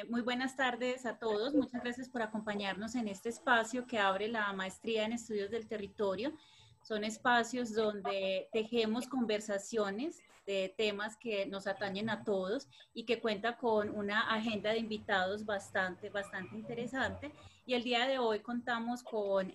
Muy buenas tardes a todos. Muchas gracias por acompañarnos en este espacio que abre la Maestría en Estudios del Territorio. Son espacios donde tejemos conversaciones de temas que nos atañen a todos y que cuenta con una agenda de invitados bastante interesante. Y el día de hoy contamos con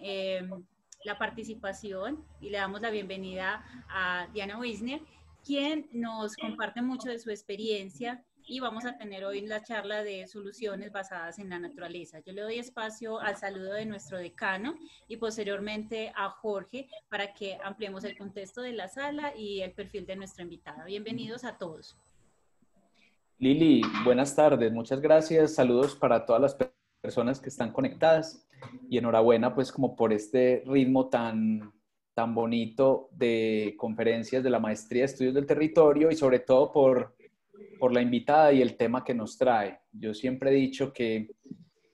la participación y le damos la bienvenida a Diana Wisner, quien nos comparte mucho de su experiencia y vamos a tener hoy la charla de soluciones basadas en la naturaleza. Yo le doy espacio al saludo de nuestro decano y posteriormente a Jorge para que ampliemos el contexto de la sala y el perfil de nuestra invitada. Bienvenidos a todos. Lili, buenas tardes, muchas gracias. Saludos para todas las personas que están conectadas y enhorabuena pues como por este ritmo tan bonito de conferencias de la Maestría de Estudios del Territorio y sobre todo por la invitada y el tema que nos trae. Yo siempre he dicho que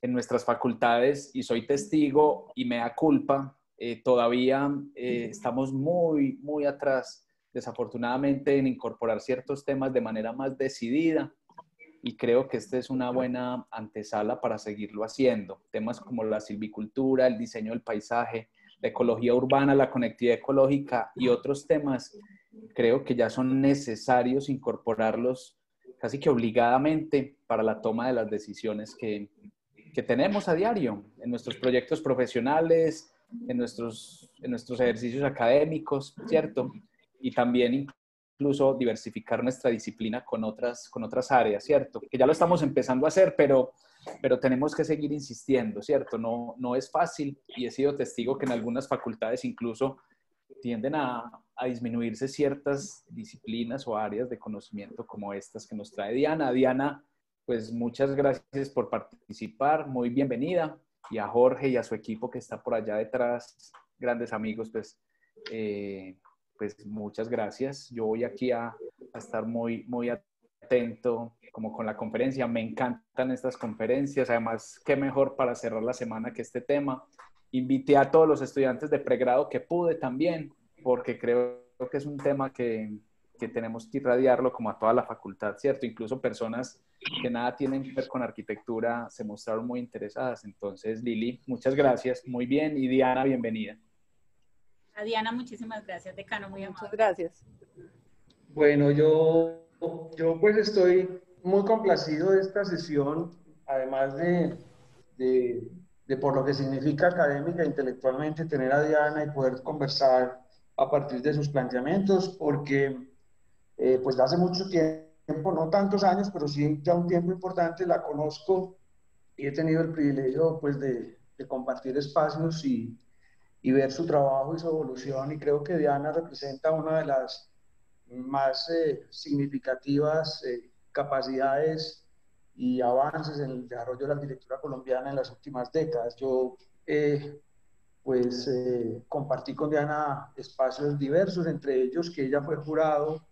en nuestras facultades, y soy testigo y me da culpa, todavía estamos muy atrás, desafortunadamente, en incorporar ciertos temas de manera más decidida, y creo que esta es una buena antesala para seguirlo haciendo. Temas como la silvicultura, el diseño del paisaje, la ecología urbana, la conectividad ecológica y otros temas, creo que ya son necesarios incorporarlos casi que obligadamente para la toma de las decisiones que tenemos a diario en nuestros proyectos profesionales, en nuestros ejercicios académicos, ¿cierto? Y también incluso diversificar nuestra disciplina con otras áreas, ¿cierto? Que ya lo estamos empezando a hacer, pero tenemos que seguir insistiendo, ¿cierto? No es fácil y he sido testigo que en algunas facultades incluso tienden a disminuirse ciertas disciplinas o áreas de conocimiento como estas que nos trae Diana. Diana, pues muchas gracias por participar, muy bienvenida. Y a Jorge y a su equipo que está por allá detrás, grandes amigos, pues muchas gracias. Yo voy aquí a estar muy atento como con la conferencia. Me encantan estas conferencias, además, qué mejor para cerrar la semana que este tema. Invité a todos los estudiantes de pregrado que pude también, porque creo que es un tema que tenemos que irradiarlo como a toda la facultad, ¿cierto? Incluso personas que nada tienen que ver con arquitectura se mostraron muy interesadas. Entonces, Lili, muchas gracias, muy bien, y Diana, bienvenida. A Diana, muchísimas gracias, decano, muy amable. Muchas gracias. Bueno, yo pues estoy muy complacido de esta sesión, además de por lo que significa académica e intelectualmente tener a Diana y poder conversar a partir de sus planteamientos, porque pues hace mucho tiempo, no tantos años, pero sí ya un tiempo importante, la conozco y he tenido el privilegio pues de compartir espacios y ver su trabajo y su evolución, y creo que Diana representa una de las más significativas capacidades y avances en el desarrollo de la arquitectura colombiana en las últimas décadas. Yo compartí con Diana espacios diversos, entre ellos que ella fue jurado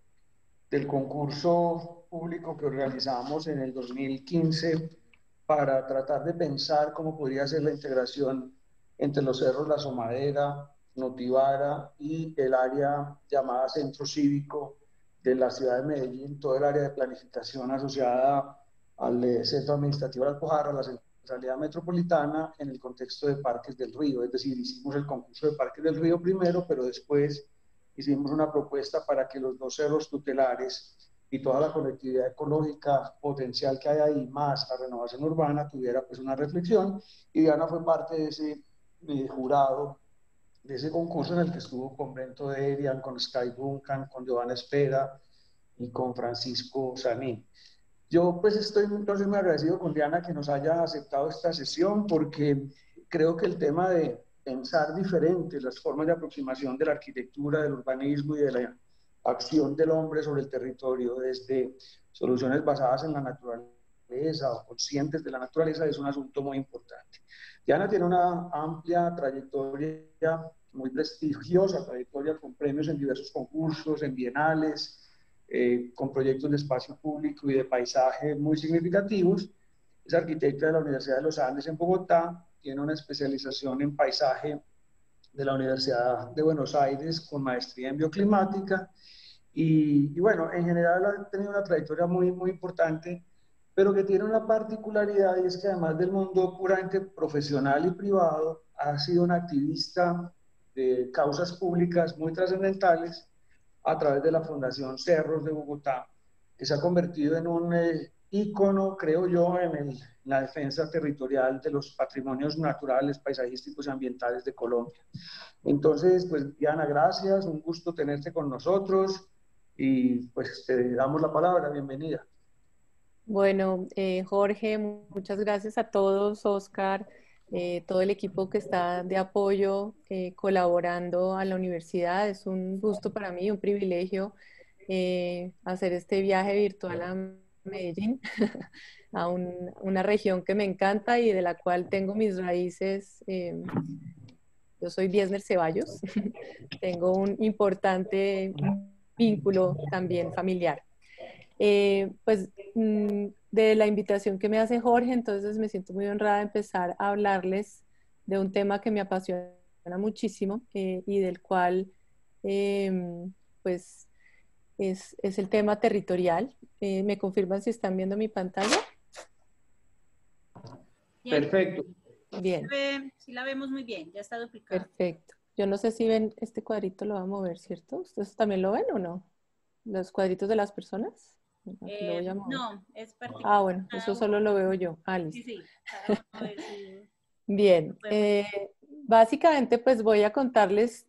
del concurso público que organizamos en el 2015 para tratar de pensar cómo podría ser la integración entre los cerros La Somadera, Notivara y el área llamada Centro Cívico de la ciudad de Medellín, todo el área de planificación asociada al Centro Administrativo de Alpujarra, la Centralidad Metropolitana, en el contexto de Parques del Río. Es decir, hicimos el concurso de Parques del Río primero, pero después hicimos una propuesta para que los dos cerros tutelares y toda la conectividad ecológica potencial que hay ahí, más la renovación urbana, tuviera pues una reflexión, y Diana fue parte de ese jurado, de ese concurso en el que estuvo con Brento Derian, con Sky Duncan, con Giovanna Espera y con Francisco Sanín. Yo pues estoy entonces muy agradecido con Diana que nos haya aceptado esta sesión, porque creo que el tema de pensar diferente las formas de aproximación de la arquitectura, del urbanismo y de la acción del hombre sobre el territorio, desde soluciones basadas en la naturaleza o conscientes de la naturaleza, es un asunto muy importante. Diana tiene una amplia trayectoria, muy prestigiosa trayectoria, con premios en diversos concursos, en bienales, con proyectos de espacio público y de paisaje muy significativos. Es arquitecta de la Universidad de los Andes en Bogotá, tiene una especialización en paisaje de la Universidad de Buenos Aires con maestría en bioclimática, y bueno, en general ha tenido una trayectoria muy importante, pero que tiene una particularidad y es que además del mundo puramente profesional y privado, ha sido una activista de causas públicas muy trascendentales a través de la Fundación Cerros de Bogotá, que se ha convertido en un ícono, creo yo, en la defensa territorial de los patrimonios naturales, paisajísticos y ambientales de Colombia. Entonces, pues Diana, gracias, un gusto tenerte con nosotros y pues te damos la palabra, bienvenida. Bueno, Jorge, muchas gracias a todos, Oscar, todo el equipo que está de apoyo, colaborando a la universidad. Es un gusto para mí, un privilegio hacer este viaje virtual a Medellín, a una región que me encanta y de la cual tengo mis raíces. Yo soy Biesner Ceballos, tengo un importante vínculo también familiar. Pues de la invitación que me hace Jorge, entonces me siento muy honrada de empezar a hablarles de un tema que me apasiona muchísimo y del cual pues es el tema territorial. ¿Me confirman si están viendo mi pantalla? Bien. Perfecto. Bien. Sí la vemos muy bien, ya está duplicada. Perfecto. Yo no sé si ven este cuadrito, lo va a mover, ¿cierto? ¿Ustedes también lo ven o no? ¿Los cuadritos de las personas? Aquí lo voy a mover. No, es particular. Ah, bueno, eso solo lo veo yo. Ah, listo. Sí, sí. Cada uno de su... Bien. Básicamente, pues voy a contarles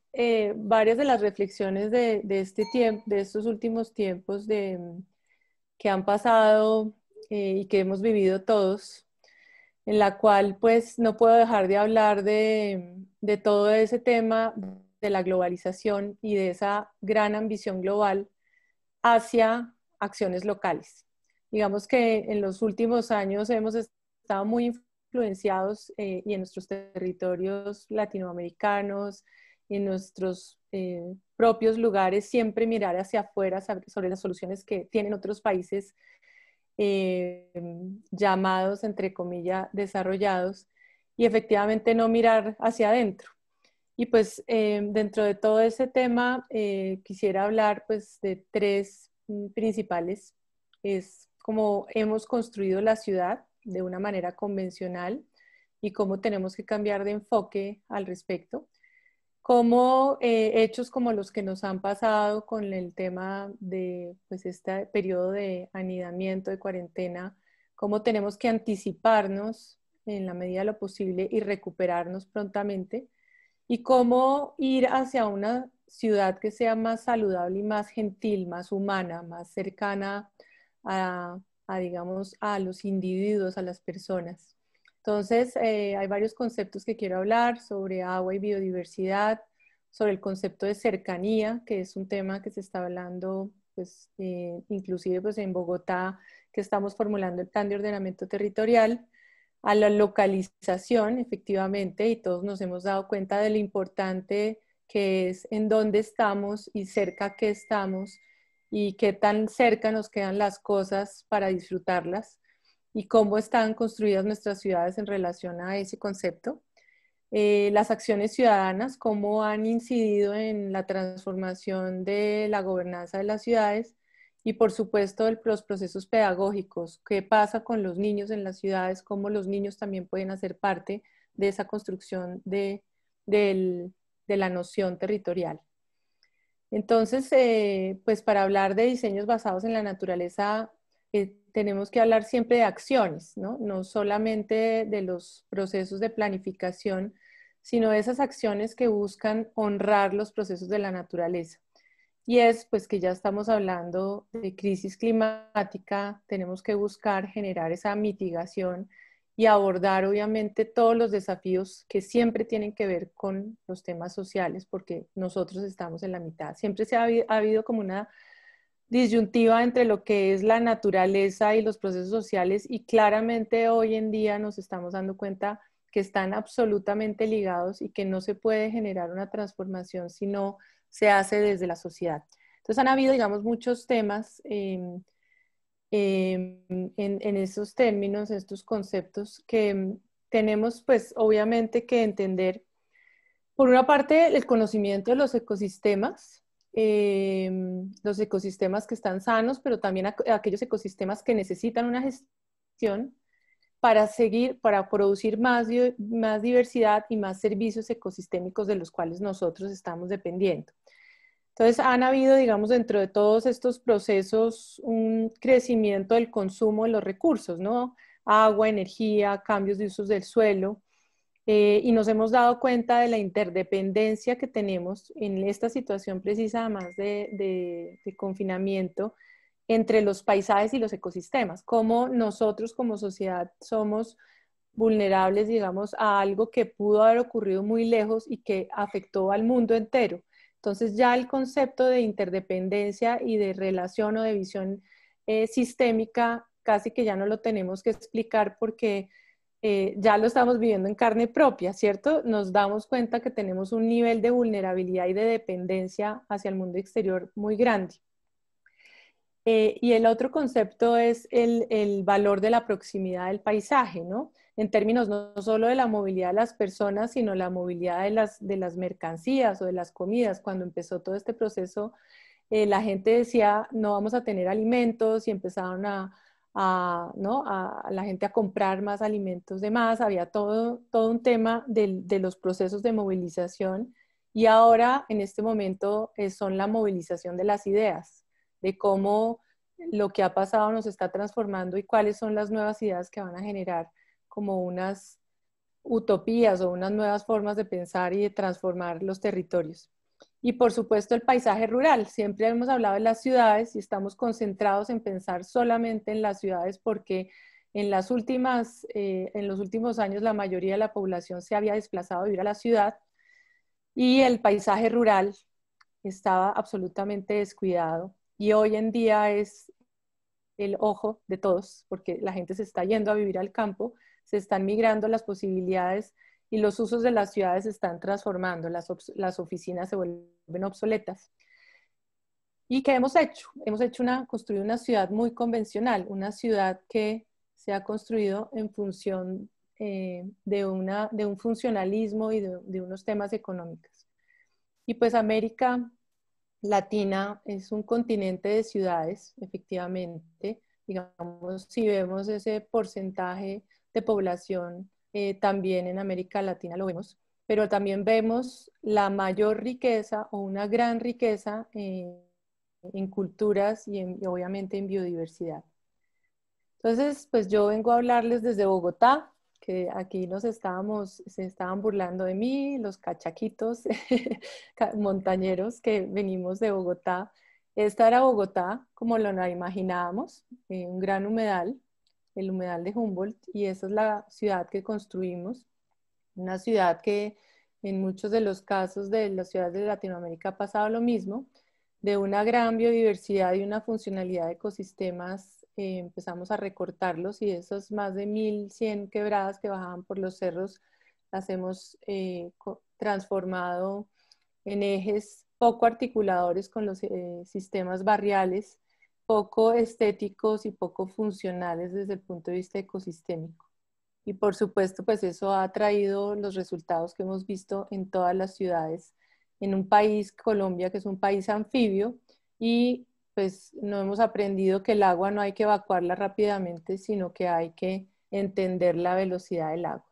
varias de las reflexiones de este tiempo, de estos últimos tiempos que han pasado y que hemos vivido todos, en la cual pues no puedo dejar de hablar de todo ese tema de la globalización y de esa gran ambición global hacia acciones locales. Digamos que en los últimos años hemos estado muy influenciados y en nuestros territorios latinoamericanos, en nuestros propios lugares, siempre mirar hacia afuera sobre las soluciones que tienen otros países llamados, entre comillas, desarrollados, y efectivamente no mirar hacia adentro. Y pues dentro de todo ese tema quisiera hablar pues de tres principales. Es cómo hemos construido la ciudad de una manera convencional y cómo tenemos que cambiar de enfoque al respecto. Cómo hechos como los que nos han pasado con el tema de pues, este periodo de anidamiento, de cuarentena, cómo tenemos que anticiparnos en la medida de lo posible y recuperarnos prontamente, y cómo ir hacia una ciudad que sea más saludable y más gentil, más humana, más cercana digamos, a los individuos, a las personas. Entonces, hay varios conceptos que quiero hablar sobre agua y biodiversidad, sobre el concepto de cercanía, que es un tema que se está hablando, pues, inclusive pues, en Bogotá, que estamos formulando el plan de ordenamiento territorial, a la localización, efectivamente, y todos nos hemos dado cuenta de lo importante que es en dónde estamos y cerca que estamos y qué tan cerca nos quedan las cosas para disfrutarlas y cómo están construidas nuestras ciudades en relación a ese concepto. Las acciones ciudadanas, cómo han incidido en la transformación de la gobernanza de las ciudades y por supuesto los procesos pedagógicos, qué pasa con los niños en las ciudades, cómo los niños también pueden hacer parte de esa construcción de la noción territorial. Entonces, pues para hablar de diseños basados en la naturaleza, tenemos que hablar siempre de acciones, ¿no? No solamente de los procesos de planificación, sino de esas acciones que buscan honrar los procesos de la naturaleza. Y es pues que ya estamos hablando de crisis climática, tenemos que buscar generar esa mitigación y abordar obviamente todos los desafíos que siempre tienen que ver con los temas sociales, porque nosotros estamos en la mitad. Siempre ha habido como una disyuntiva entre lo que es la naturaleza y los procesos sociales y claramente hoy en día nos estamos dando cuenta que están absolutamente ligados y que no se puede generar una transformación si no se hace desde la sociedad. Entonces han habido, digamos, muchos temas en esos términos, estos conceptos que tenemos pues obviamente que entender. Por una parte, el conocimiento de los ecosistemas que están sanos, pero también aquellos ecosistemas que necesitan una gestión para producir más diversidad y más servicios ecosistémicos de los cuales nosotros estamos dependiendo. Entonces, han habido, digamos, dentro de todos estos procesos, un crecimiento del consumo de los recursos, ¿no? Agua, energía, cambios de usos del suelo, y nos hemos dado cuenta de la interdependencia que tenemos en esta situación precisa, además de confinamiento, entre los paisajes y los ecosistemas, cómo nosotros como sociedad somos vulnerables, digamos, a algo que pudo haber ocurrido muy lejos y que afectó al mundo entero. Entonces ya el concepto de interdependencia y de relación o de visión sistémica casi que ya no lo tenemos que explicar porque ya lo estamos viviendo en carne propia, ¿cierto? Nos damos cuenta que tenemos un nivel de vulnerabilidad y de dependencia hacia el mundo exterior muy grande. Y el otro concepto es el valor de la proximidad del paisaje, ¿no? En términos no solo de la movilidad de las personas, sino la movilidad de las mercancías o de las comidas. Cuando empezó todo este proceso, la gente decía, no vamos a tener alimentos y empezaron ¿no? a la gente a comprar más alimentos de más. Había todo un tema de los procesos de movilización y ahora, en este momento, son la movilización de las ideas, de cómo lo que ha pasado nos está transformando y cuáles son las nuevas ideas que van a generar como unas utopías o unas nuevas formas de pensar y de transformar los territorios. Y por supuesto el paisaje rural. Siempre hemos hablado de las ciudades y estamos concentrados en pensar solamente en las ciudades porque en los últimos años la mayoría de la población se había desplazado a vivir a la ciudad y el paisaje rural estaba absolutamente descuidado. Y hoy en día es el ojo de todos, porque la gente se está yendo a vivir al campo, se están migrando las posibilidades y los usos de las ciudades se están transformando, las oficinas se vuelven obsoletas. ¿Y qué hemos hecho? Hemos construido una ciudad muy convencional, una ciudad que se ha construido en función de un funcionalismo y de unos temas económicos. Y pues América Latina es un continente de ciudades, efectivamente. Digamos, si vemos ese porcentaje de población, también en América Latina lo vemos, pero también vemos la mayor riqueza o una gran riqueza en culturas y obviamente en biodiversidad. Entonces, pues yo vengo a hablarles desde Bogotá, que aquí se estaban burlando de mí, los cachaquitos montañeros que venimos de Bogotá. Esta era Bogotá, como lo imaginábamos, un gran humedal, el humedal de Humboldt, y esa es la ciudad que construimos, una ciudad que en muchos de los casos de las ciudades de Latinoamérica ha pasado lo mismo, de una gran biodiversidad y una funcionalidad de ecosistemas. Empezamos a recortarlos y esos más de 1100 quebradas que bajaban por los cerros las hemos transformado en ejes poco articuladores con los sistemas barriales, poco estéticos y poco funcionales desde el punto de vista ecosistémico. Y por supuesto, pues eso ha traído los resultados que hemos visto en todas las ciudades, en un país, Colombia, que es un país anfibio, y pues no hemos aprendido que el agua no hay que evacuarla rápidamente, sino que hay que entender la velocidad del agua.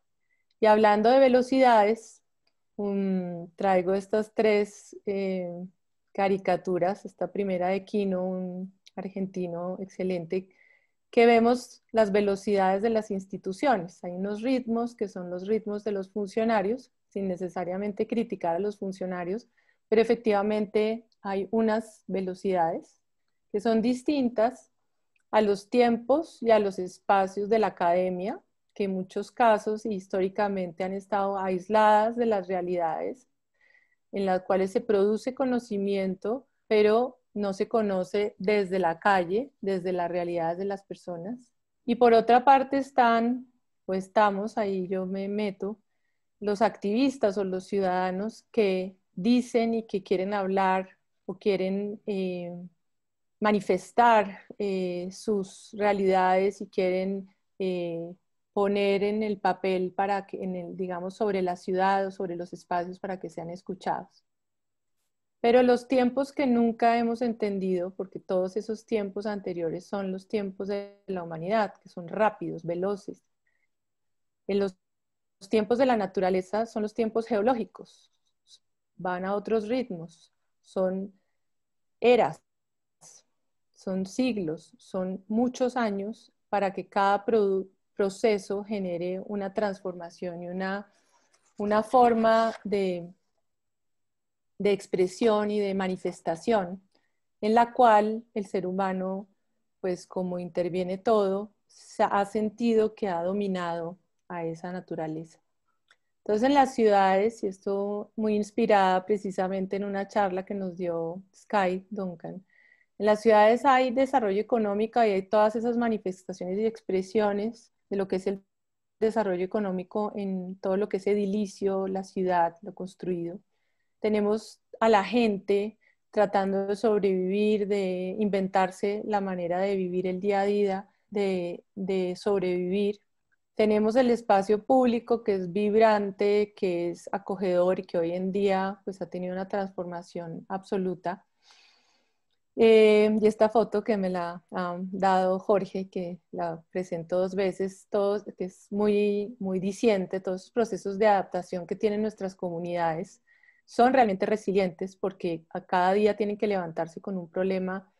Y hablando de velocidades, traigo estas tres caricaturas. Esta primera de Quino, un argentino excelente, que vemos las velocidades de las instituciones. Hay unos ritmos que son los ritmos de los funcionarios, sin necesariamente criticar a los funcionarios, pero efectivamente hay unas velocidades que son distintas a los tiempos y a los espacios de la academia, que en muchos casos históricamente han estado aisladas de las realidades, en las cuales se produce conocimiento, pero no se conoce desde la calle, desde las realidades de las personas. Y por otra parte estamos, ahí yo me meto, los activistas o los ciudadanos que dicen y que quieren hablar o quieren manifestar sus realidades y quieren poner en el papel digamos, sobre la ciudad o sobre los espacios para que sean escuchados. Pero los tiempos que nunca hemos entendido, porque todos esos tiempos anteriores son los tiempos de la humanidad, que son rápidos, veloces. En los tiempos de la naturaleza son los tiempos geológicos, van a otros ritmos, son eras, son siglos, son muchos años para que cada proceso genere una transformación y una forma de expresión y de manifestación en la cual el ser humano, pues como interviene todo, ha sentido que ha dominado a esa naturaleza. Entonces en las ciudades, y esto muy inspirada precisamente en una charla que nos dio Sky Duncan, en las ciudades hay desarrollo económico y hay todas esas manifestaciones y expresiones de lo que es el desarrollo económico en todo lo que es edilicio, la ciudad, lo construido. Tenemos a la gente tratando de sobrevivir, de inventarse la manera de vivir el día a día, de sobrevivir. Tenemos el espacio público que es vibrante, que es acogedor y que hoy en día pues, ha tenido una transformación absoluta. Y esta foto que me la ha dado Jorge, que la presentó 2 veces, que es muy diciente, todos los procesos de adaptación que tienen nuestras comunidades son realmente resilientes porque a cada día tienen que levantarse con un problema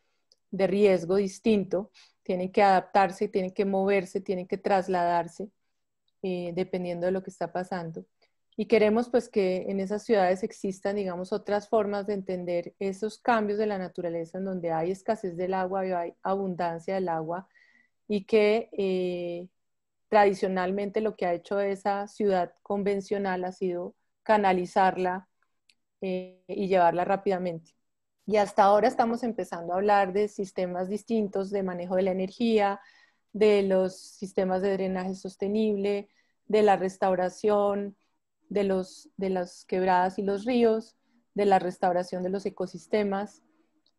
de riesgo distinto, tienen que adaptarse, tienen que moverse, tienen que trasladarse, dependiendo de lo que está pasando. Y queremos pues que en esas ciudades existan, digamos, otras formas de entender esos cambios de la naturaleza en donde hay escasez del agua y hay abundancia del agua y que tradicionalmente lo que ha hecho esa ciudad convencional ha sido canalizarla y llevarla rápidamente. Y hasta ahora estamos empezando a hablar de sistemas distintos de manejo de la energía, de los sistemas de drenaje sostenible, de la restauración de las quebradas y los ríos, de la restauración de los ecosistemas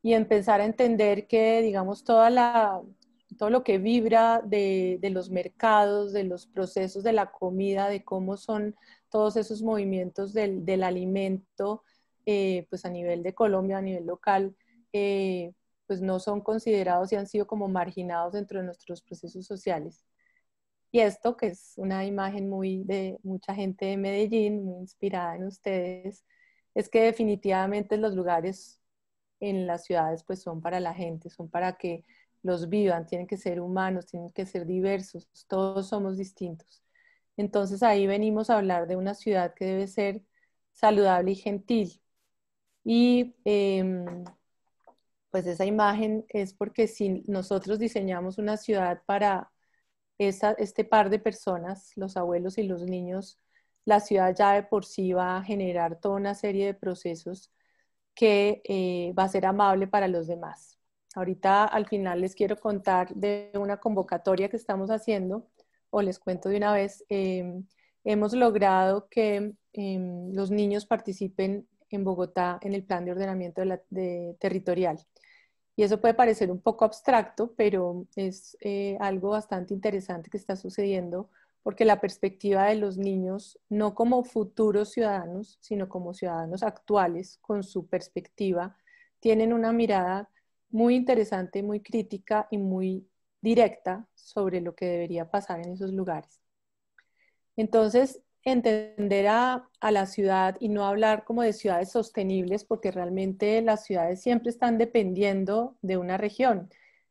y empezar a entender que, digamos, todo lo que vibra de los mercados, de los procesos de la comida, de cómo son todos esos movimientos del alimento, pues a nivel de Colombia, a nivel local, pues no son considerados y han sido como marginados dentro de nuestros procesos sociales. Y esto, que es una imagen muy de mucha gente de Medellín, muy inspirada en ustedes, es que definitivamente los lugares en las ciudades pues son para la gente, son para que los vivan, tienen que ser humanos, tienen que ser diversos, todos somos distintos. Entonces ahí venimos a hablar de una ciudad que debe ser saludable y gentil. Y pues esa imagen es porque si nosotros diseñamos una ciudad para este par de personas, los abuelos y los niños, la ciudad ya de por sí va a generar toda una serie de procesos que va a ser amable para los demás. Ahorita al final les quiero contar de una convocatoria que estamos haciendo, o les cuento de una vez. Hemos logrado que los niños participen en Bogotá en el plan de ordenamiento territorial. Y eso puede parecer un poco abstracto, pero es algo bastante interesante que está sucediendo porque la perspectiva de los niños, no como futuros ciudadanos, sino como ciudadanos actuales, con su perspectiva, tienen una mirada muy interesante, muy crítica y muy directa sobre lo que debería pasar en esos lugares. Entonces, entender a la ciudad y no hablar como de ciudades sostenibles, porque realmente las ciudades siempre están dependiendo de una región.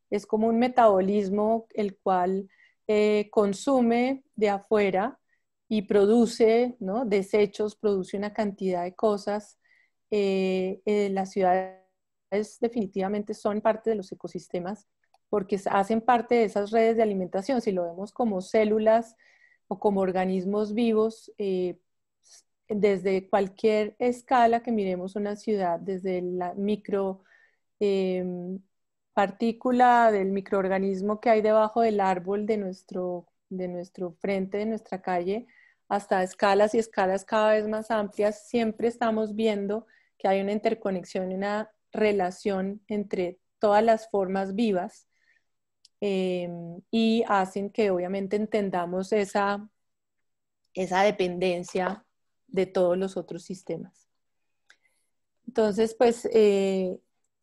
Es como un metabolismo el cual consume de afuera y produce, ¿no?, desechos, produce una cantidad de cosas. Las ciudades definitivamente son parte de los ecosistemas porque hacen parte de esas redes de alimentación. Si lo vemos como células o como organismos vivos, desde cualquier escala que miremos una ciudad, desde la micro partícula del microorganismo que hay debajo del árbol de nuestro frente, de nuestra calle, hasta escalas y escalas cada vez más amplias, siempre estamos viendo que hay una interconexión y una relación entre todas las formas vivas y hacen que obviamente entendamos esa dependencia de todos los otros sistemas. Entonces, pues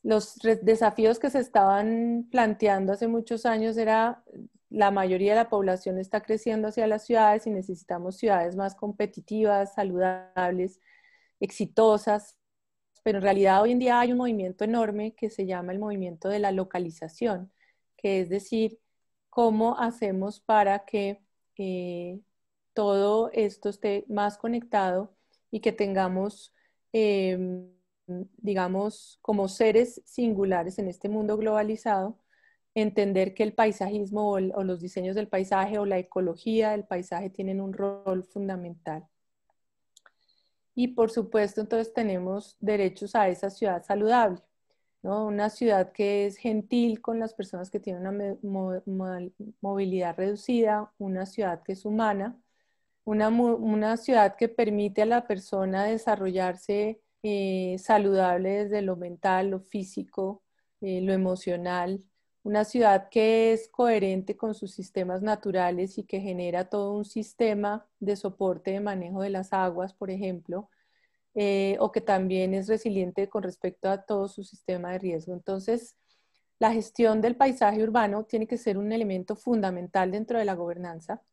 los desafíos que se estaban planteando hace muchos años era, la mayoría de la población está creciendo hacia las ciudades y necesitamos ciudades más competitivas, saludables, exitosas, pero en realidad hoy en día hay un movimiento enorme que se llama el movimiento de la localización, que es decir, cómo hacemos para que todo esto esté más conectado y que tengamos, digamos, como seres singulares en este mundo globalizado, entender que el paisajismo o los diseños del paisaje o la ecología del paisaje tienen un rol fundamental. Y por supuesto, entonces tenemos derechos a esa ciudad saludable, ¿no? Una ciudad que es gentil con las personas que tienen una movilidad reducida, una ciudad que es humana, una ciudad que permite a la persona desarrollarse saludable desde lo mental, lo físico, lo emocional, una ciudad que es coherente con sus sistemas naturales y que genera todo un sistema de soporte de manejo de las aguas, por ejemplo, o que también es resiliente con respecto a todo su sistema de riesgo. Entonces, la gestión del paisaje urbano tiene que ser un elemento fundamental dentro de la gobernanza.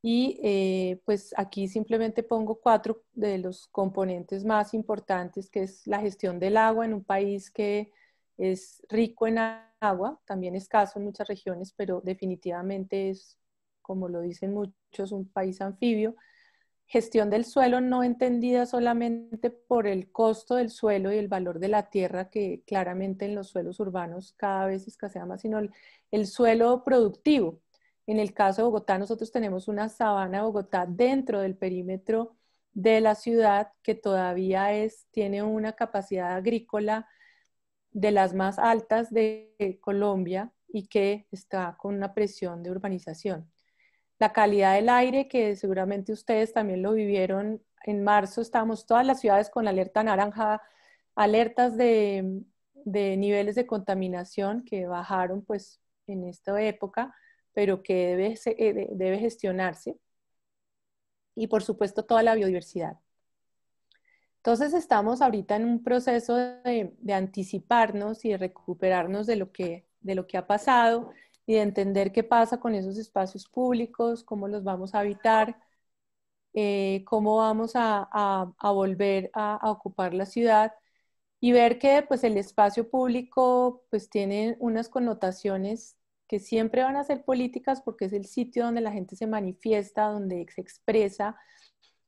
Y pues aquí simplemente pongo 4 de los componentes más importantes, que es la gestión del agua en un país que es rico en agua, también escaso en muchas regiones, pero definitivamente es, como lo dicen muchos, un país anfibio. Gestión del suelo no entendida solamente por el costo del suelo y el valor de la tierra, que claramente en los suelos urbanos cada vez escasea más, sino el suelo productivo. En el caso de Bogotá, nosotros tenemos una sabana de Bogotá dentro del perímetro de la ciudad que todavía tiene una capacidad agrícola de las más altas de Colombia y que está con una presión de urbanización. La calidad del aire, que seguramente ustedes también lo vivieron, en marzo estábamos todas las ciudades con alerta naranja, alertas de niveles de contaminación que bajaron pues en esta época, pero que debe gestionarse. Y por supuesto toda la biodiversidad. Entonces estamos ahorita en un proceso de anticiparnos y de recuperarnos de lo que ha pasado y de entender qué pasa con esos espacios públicos, cómo los vamos a habitar, cómo vamos a volver a ocupar la ciudad y ver que pues, el espacio público pues, tiene unas connotaciones que siempre van a ser políticas porque es el sitio donde la gente se manifiesta, donde se expresa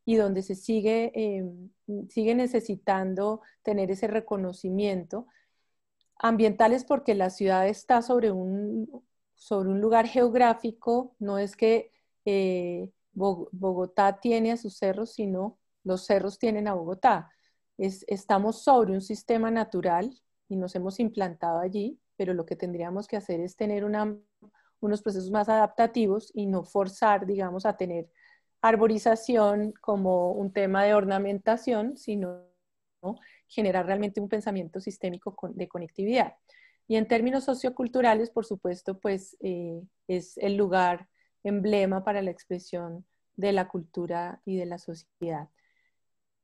y donde se sigue necesitando tener ese reconocimiento. Ambientales porque la ciudad está sobre un lugar geográfico, no es que Bogotá tiene a sus cerros, sino los cerros tienen a Bogotá. Estamos sobre un sistema natural y nos hemos implantado allí, pero lo que tendríamos que hacer es tener unos procesos más adaptativos y no forzar, digamos, a tener arborización como un tema de ornamentación, sino, ¿no?, generar realmente un pensamiento sistémico de conectividad. Y en términos socioculturales, por supuesto, pues es el lugar emblema para la expresión de la cultura y de la sociedad.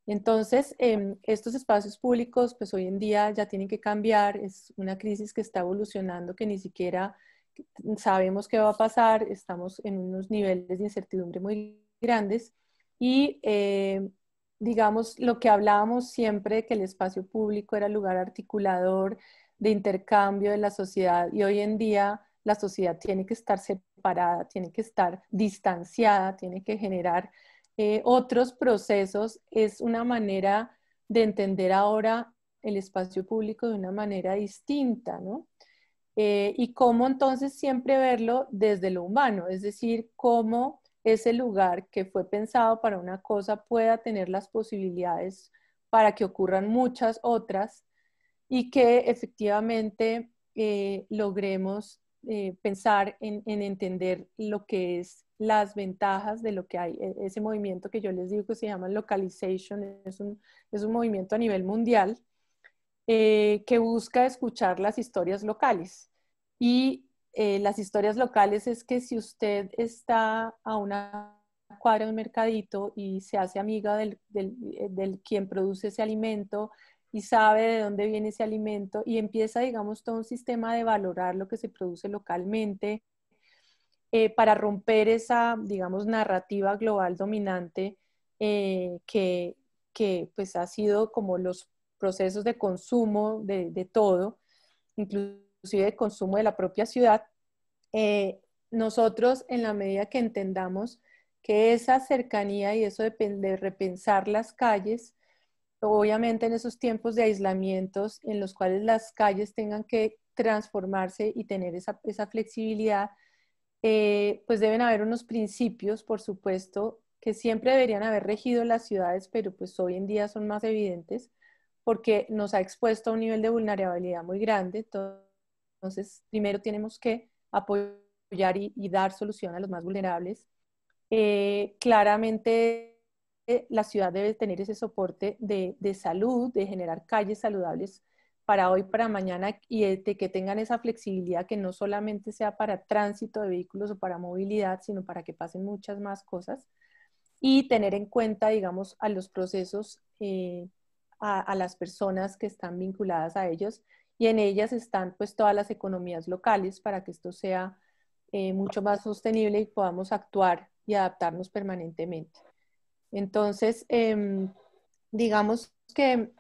Entonces, estos espacios públicos, pues hoy en día ya tienen que cambiar, es una crisis que está evolucionando, que ni siquiera sabemos qué va a pasar, estamos en unos niveles de incertidumbre muy grandes y digamos, lo que hablábamos siempre, que el espacio público era lugar articulador de intercambio de la sociedad y hoy en día la sociedad tiene que estar separada, tiene que estar distanciada, tiene que generar otros procesos, es una manera de entender ahora el espacio público de una manera distinta, ¿no? Y cómo entonces siempre verlo desde lo humano, es decir, cómo ese lugar que fue pensado para una cosa pueda tener las posibilidades para que ocurran muchas otras y que efectivamente logremos pensar en entender lo que es las ventajas de lo que hay. Ese movimiento que yo les digo que se llama localization es un movimiento a nivel mundial que busca escuchar las historias locales. Y las historias locales es que si usted está a una cuadra de un mercadito y se hace amiga del quien produce ese alimento, y sabe de dónde viene ese alimento y empieza, digamos, todo un sistema de valorar lo que se produce localmente para romper esa, digamos, narrativa global dominante que pues ha sido como los procesos de consumo de todo, inclusive de consumo de la propia ciudad. Nosotros, en la medida que entendamos que esa cercanía y eso de repensar las calles, obviamente en esos tiempos de aislamientos en los cuales las calles tengan que transformarse y tener esa flexibilidad, pues deben haber unos principios, por supuesto, que siempre deberían haber regido las ciudades, pero pues hoy en día son más evidentes porque nos ha expuesto a un nivel de vulnerabilidad muy grande. Entonces, primero tenemos que apoyar y dar solución a los más vulnerables. Claramente, la ciudad debe tener ese soporte de salud, de generar calles saludables para hoy, para mañana, y de que tengan esa flexibilidad que no solamente sea para tránsito de vehículos o para movilidad, sino para que pasen muchas más cosas, y tener en cuenta, digamos, a los procesos, a las personas que están vinculadas a ellos, y en ellas están pues todas las economías locales para que esto sea mucho más sostenible y podamos actuar y adaptarnos permanentemente. Entonces, digamos que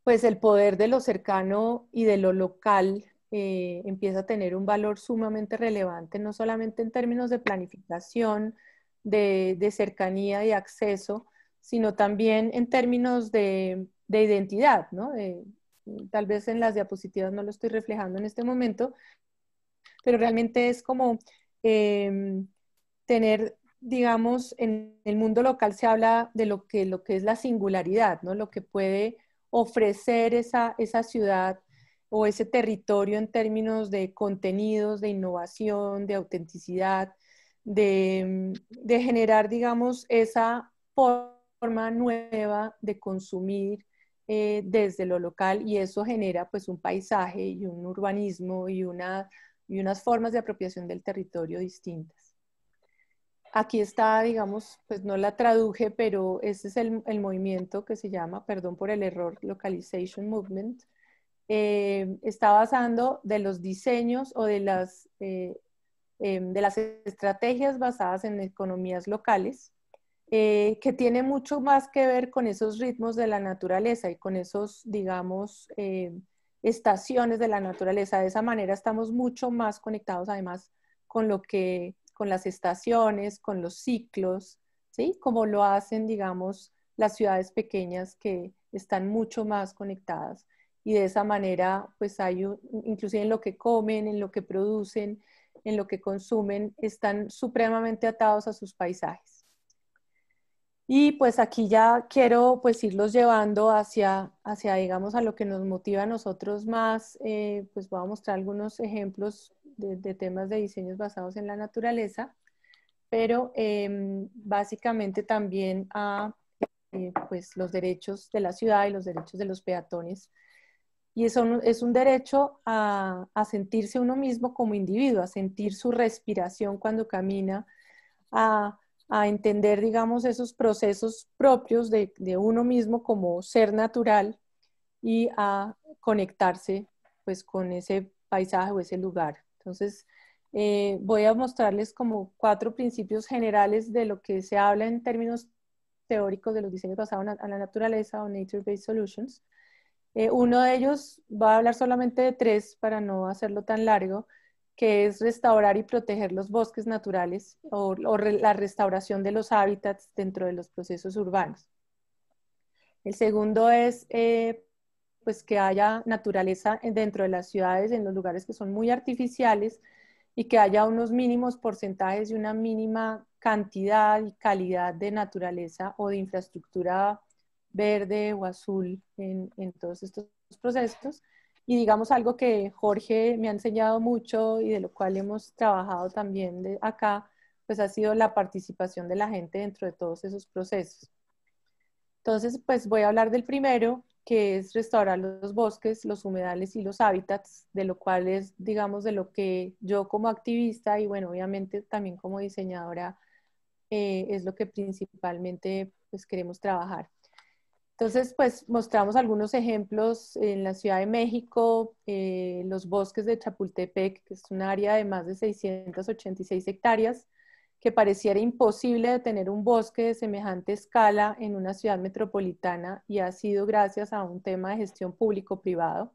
pues el poder de lo cercano y de lo local empieza a tener un valor sumamente relevante, no solamente en términos de planificación, de cercanía y acceso, sino también en términos de identidad, ¿no? Tal vez en las diapositivas no lo estoy reflejando en este momento, pero realmente es como tener, digamos, en el mundo local se habla de lo que es la singularidad, ¿no? Lo que puede ofrecer esa ciudad o ese territorio en términos de contenidos, de innovación, de autenticidad, de generar, digamos, esa forma nueva de consumir desde lo local, y eso genera pues un paisaje y un urbanismo y unas formas de apropiación del territorio distintas. Aquí está, digamos, pues no la traduje, pero ese es el movimiento que se llama, perdón por el error, Localization Movement. Está basando de los diseños o de las estrategias basadas en economías locales, que tiene mucho más que ver con esos ritmos de la naturaleza y con esos, digamos, estaciones de la naturaleza. De esa manera estamos mucho más conectados además con con las estaciones, con los ciclos, ¿sí? Como lo hacen, digamos, las ciudades pequeñas que están mucho más conectadas. Y de esa manera, pues inclusive en lo que comen, en lo que producen, en lo que consumen, están supremamente atados a sus paisajes. Y pues aquí ya quiero pues irlos llevando hacia digamos, a lo que nos motiva a nosotros más. Pues voy a mostrar algunos ejemplos de temas de diseños basados en la naturaleza, pero básicamente también a pues los derechos de la ciudad y los derechos de los peatones. Y eso es un derecho a sentirse uno mismo como individuo, a sentir su respiración cuando camina, a entender, digamos, esos procesos propios de uno mismo como ser natural y a conectarse pues con ese paisaje o ese lugar. Entonces, voy a mostrarles como 4 principios generales de lo que se habla en términos teóricos de los diseños basados en la naturaleza o Nature-Based Solutions. Uno de ellos va a hablar solamente de 3 para no hacerlo tan largo, que es restaurar y proteger los bosques naturales o la restauración de los hábitats dentro de los procesos urbanos. El segundo es pues que haya naturaleza dentro de las ciudades, en los lugares que son muy artificiales, y que haya unos mínimos porcentajes y una mínima cantidad y calidad de naturaleza o de infraestructura verde o azul en todos estos procesos. Y digamos algo que Jorge me ha enseñado mucho y de lo cual hemos trabajado también acá, pues ha sido la participación de la gente dentro de todos esos procesos. Entonces, pues voy a hablar del primero, que es restaurar los bosques, los humedales y los hábitats, de lo cual es, digamos, de lo que yo como activista y bueno, obviamente también como diseñadora es lo que principalmente pues queremos trabajar. Entonces, pues mostramos algunos ejemplos en la Ciudad de México, los bosques de Chapultepec, que es un área de más de 686 hectáreas, que pareciera imposible de tener un bosque de semejante escala en una ciudad metropolitana, y ha sido gracias a un tema de gestión público-privado,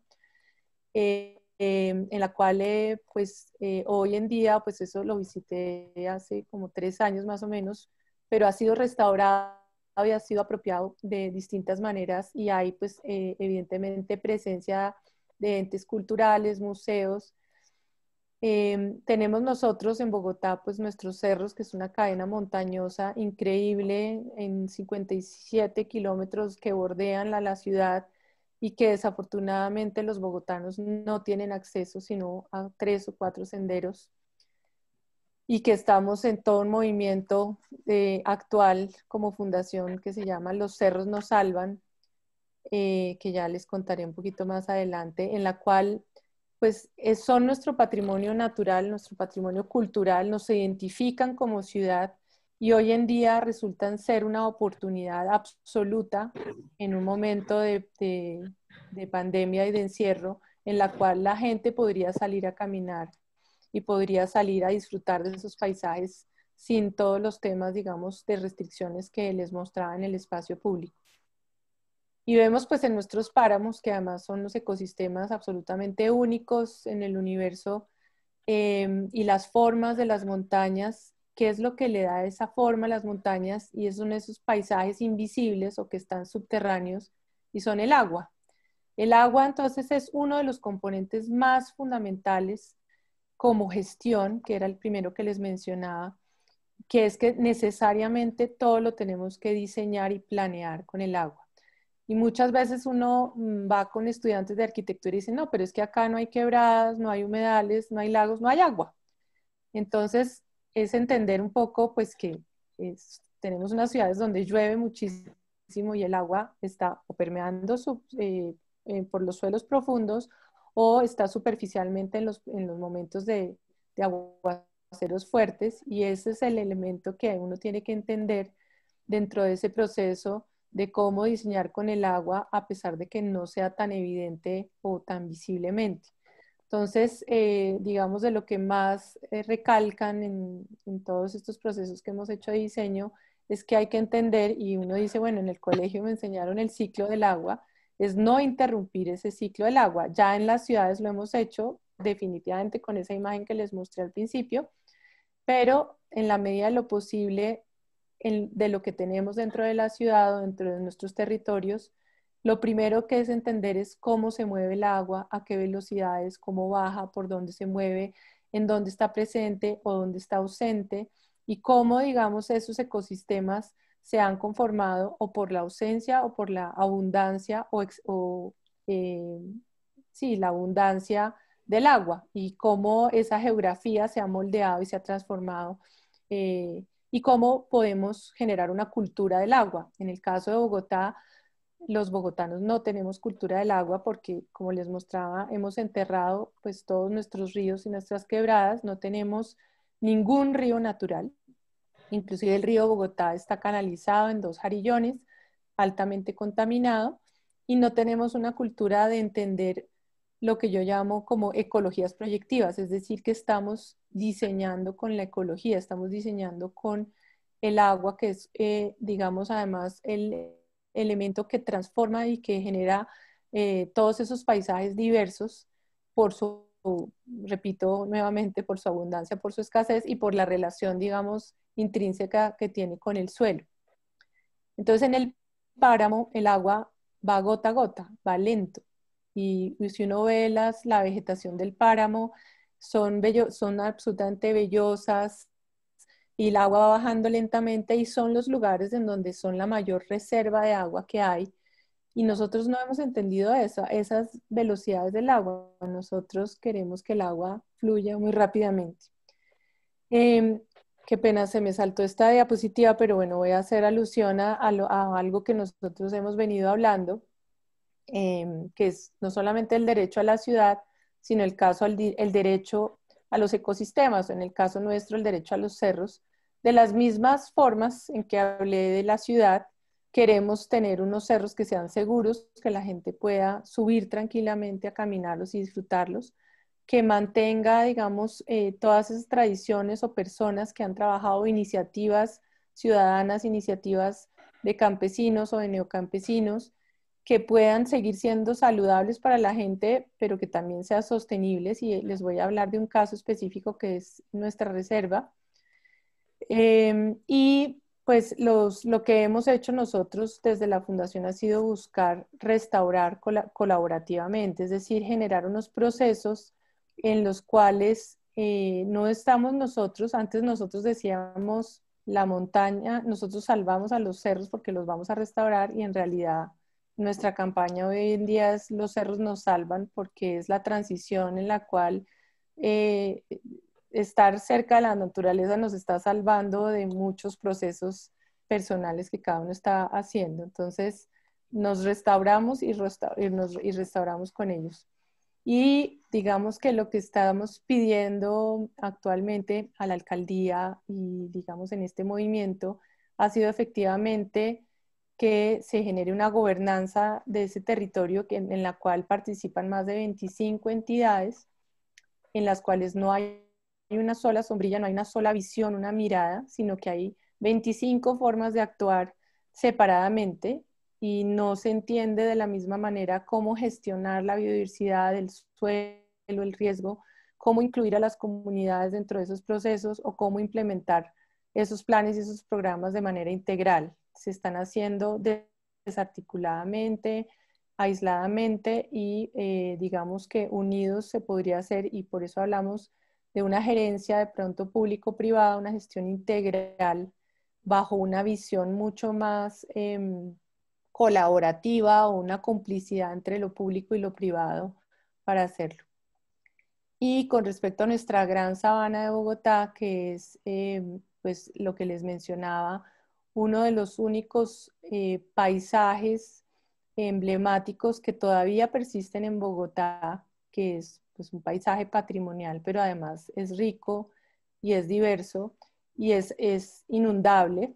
en la cual hoy en día, pues eso lo visité hace como 3 años más o menos, pero ha sido restaurado y ha sido apropiado de distintas maneras, y hay pues evidentemente presencia de entes culturales, museos. Tenemos nosotros en Bogotá pues nuestros cerros, que es una cadena montañosa increíble en 57 kilómetros que bordean la ciudad, y que desafortunadamente los bogotanos no tienen acceso sino a 3 o 4 senderos, y que estamos en todo un movimiento actual como fundación que se llama Los Cerros Nos Salvan, que ya les contaré un poquito más adelante, en la cual pues son nuestro patrimonio natural, nuestro patrimonio cultural, nos identifican como ciudad, y hoy en día resultan ser una oportunidad absoluta en un momento de pandemia y de encierro, en la cual la gente podría salir a caminar y podría salir a disfrutar de esos paisajes sin todos los temas, digamos, de restricciones que les mostraba en el espacio público. Y vemos pues en nuestros páramos, que además son los ecosistemas absolutamente únicos en el universo, y las formas de las montañas, qué es lo que le da esa forma a las montañas, y son esos paisajes invisibles o que están subterráneos, y son el agua. El agua entonces es uno de los componentes más fundamentales como gestión, que era el primero que les mencionaba, que es que necesariamente todo lo tenemos que diseñar y planear con el agua. Y muchas veces uno va con estudiantes de arquitectura y dice, no, pero es que acá no hay quebradas, no hay humedales, no hay lagos, no hay agua. Entonces, es entender un poco, pues, que tenemos unas ciudades donde llueve muchísimo y el agua está o permeando por los suelos profundos, o está superficialmente en los momentos de aguaceros fuertes, y ese es el elemento que uno tiene que entender dentro de ese proceso de cómo diseñar con el agua, a pesar de que no sea tan evidente o tan visiblemente. Entonces, digamos, de lo que más recalcan en todos estos procesos que hemos hecho de diseño, es que hay que entender, y uno dice, bueno, en el colegio me enseñaron el ciclo del agua, es no interrumpir ese ciclo del agua. Ya en las ciudades lo hemos hecho definitivamente con esa imagen que les mostré al principio, pero en la medida de lo posible, de lo que tenemos dentro de la ciudad o dentro de nuestros territorios, lo primero que es entender es cómo se mueve el agua, a qué velocidades, cómo baja, por dónde se mueve, en dónde está presente o dónde está ausente, y cómo, digamos, esos ecosistemas se han conformado o por la ausencia o por la abundancia sí, la abundancia del agua, y cómo esa geografía se ha moldeado y se ha transformado, y cómo podemos generar una cultura del agua. En el caso de Bogotá, los bogotanos no tenemos cultura del agua porque, como les mostraba, hemos enterrado pues todos nuestros ríos y nuestras quebradas, no tenemos ningún río natural. Inclusive el río Bogotá está canalizado en 2 jarillones, altamente contaminado, y no tenemos una cultura de entender lo que yo llamo como ecologías proyectivas, es decir, que estamos diseñando con la ecología, estamos diseñando con el agua, que es, digamos, además el elemento que transforma y que genera todos esos paisajes diversos por su, repito nuevamente, por su abundancia, por su escasez y por la relación, digamos, intrínseca que tiene con el suelo. Entonces, en el páramo, el agua va gota a gota, va lento. Y si uno ve la vegetación del páramo, son absolutamente vellosas, y el agua va bajando lentamente, y son los lugares en donde son la mayor reserva de agua que hay. Y nosotros no hemos entendido esas velocidades del agua. Nosotros queremos que el agua fluya muy rápidamente. Qué pena, se me saltó esta diapositiva, pero bueno, voy a hacer alusión a algo que nosotros hemos venido hablando, que es no solamente el derecho a la ciudad, sino el derecho a los ecosistemas, en el caso nuestro el derecho a los cerros, de las mismas formas en que hablé de la ciudad, queremos tener unos cerros que sean seguros, que la gente pueda subir tranquilamente a caminarlos y disfrutarlos, que mantenga, digamos, todas esas tradiciones o personas que han trabajado iniciativas ciudadanas, iniciativas de campesinos o de neocampesinos, que puedan seguir siendo saludables para la gente, pero que también sean sostenibles. Y les voy a hablar de un caso específico que es nuestra reserva. Y pues lo que hemos hecho nosotros desde la Fundación ha sido buscar restaurar colaborativamente, es decir, generar unos procesos en los cuales no estamos nosotros, antes nosotros decíamos la montaña, nosotros salvamos a los cerros porque los vamos a restaurar, y en realidad nuestra campaña hoy en día es los cerros nos salvan, porque es la transición en la cual estar cerca de la naturaleza nos está salvando de muchos procesos personales que cada uno está haciendo. Entonces nos restauramos y restauramos con ellos. Y digamos que lo que estamos pidiendo actualmente a la alcaldía y digamos en este movimiento ha sido efectivamente que se genere una gobernanza de ese territorio en la cual participan más de 25 entidades, en las cuales no hay una sola sombrilla, no hay una sola visión, una mirada, sino que hay 25 formas de actuar separadamente, y no se entiende de la misma manera cómo gestionar la biodiversidad, el suelo, el riesgo, cómo incluir a las comunidades dentro de esos procesos o cómo implementar esos planes y esos programas de manera integral. Se están haciendo desarticuladamente, aisladamente, y digamos que unidos se podría hacer, y por eso hablamos de una gerencia de pronto público-privada, una gestión integral bajo una visión mucho más colaborativa, o una complicidad entre lo público y lo privado para hacerlo. Y con respecto a nuestra gran sabana de Bogotá, que es pues lo que les mencionaba, uno de los únicos paisajes emblemáticos que todavía persisten en Bogotá, que es pues, un paisaje patrimonial, pero además es rico y es diverso y es inundable,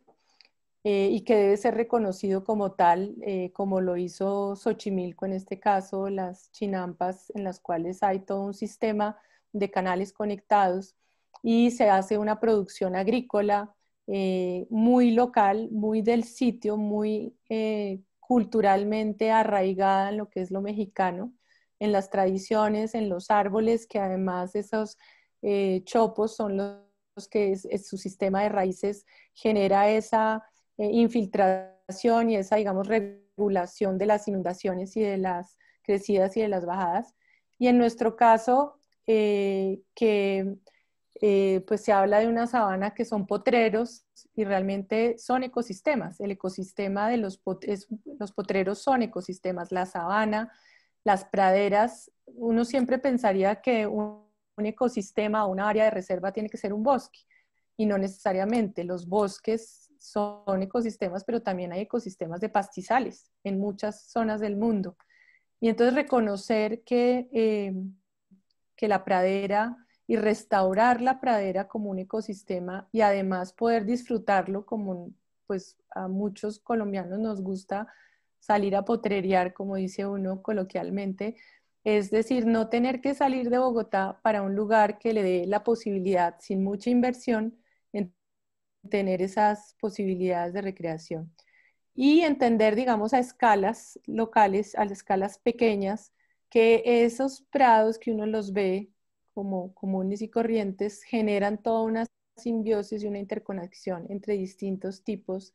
y que debe ser reconocido como tal, como lo hizo Xochimilco en este caso, las chinampas, en las cuales hay todo un sistema de canales conectados y se hace una producción agrícola muy local, muy del sitio, muy culturalmente arraigada en lo que es lo mexicano, en las tradiciones, en los árboles, que además esos chopos son los que es su sistema de raíces genera esa infiltración y esa, digamos, regulación de las inundaciones y de las crecidas y de las bajadas. Y en nuestro caso, pues se habla de una sabana que son potreros, y realmente son ecosistemas. El ecosistema de los potreros son ecosistemas. La sabana, las praderas, uno siempre pensaría que un ecosistema o una área de reserva tiene que ser un bosque, y no necesariamente. Los bosques son ecosistemas, pero también hay ecosistemas de pastizales en muchas zonas del mundo. Y entonces reconocer que la pradera, y restaurar la pradera como un ecosistema, y además poder disfrutarlo como, pues a muchos colombianos nos gusta salir a potrerear, como dice uno coloquialmente, es decir, no tener que salir de Bogotá para un lugar que le dé la posibilidad, sin mucha inversión, en tener esas posibilidades de recreación. Y entender, digamos, a escalas locales, a escalas pequeñas, que esos prados que uno los ve como comunes y corrientes generan toda una simbiosis y una interconexión entre distintos tipos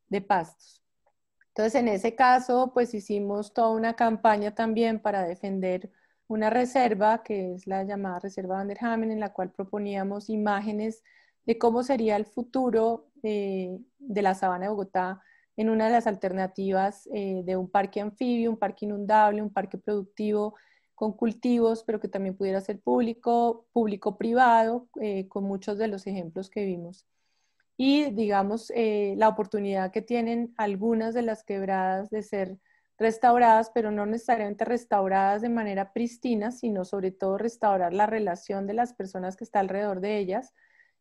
de pastos. Entonces, en ese caso, pues hicimos toda una campaña también para defender una reserva, que es la llamada Reserva Van der Hamen, en la cual proponíamos imágenes de cómo sería el futuro de la sabana de Bogotá en una de las alternativas de un parque anfibio, un parque inundable, un parque productivo con cultivos, pero que también pudiera ser público-privado, con muchos de los ejemplos que vimos. Y digamos, la oportunidad que tienen algunas de las quebradas de ser restauradas, pero no necesariamente restauradas de manera pristina, sino sobre todo restaurar la relación de las personas que están alrededor de ellas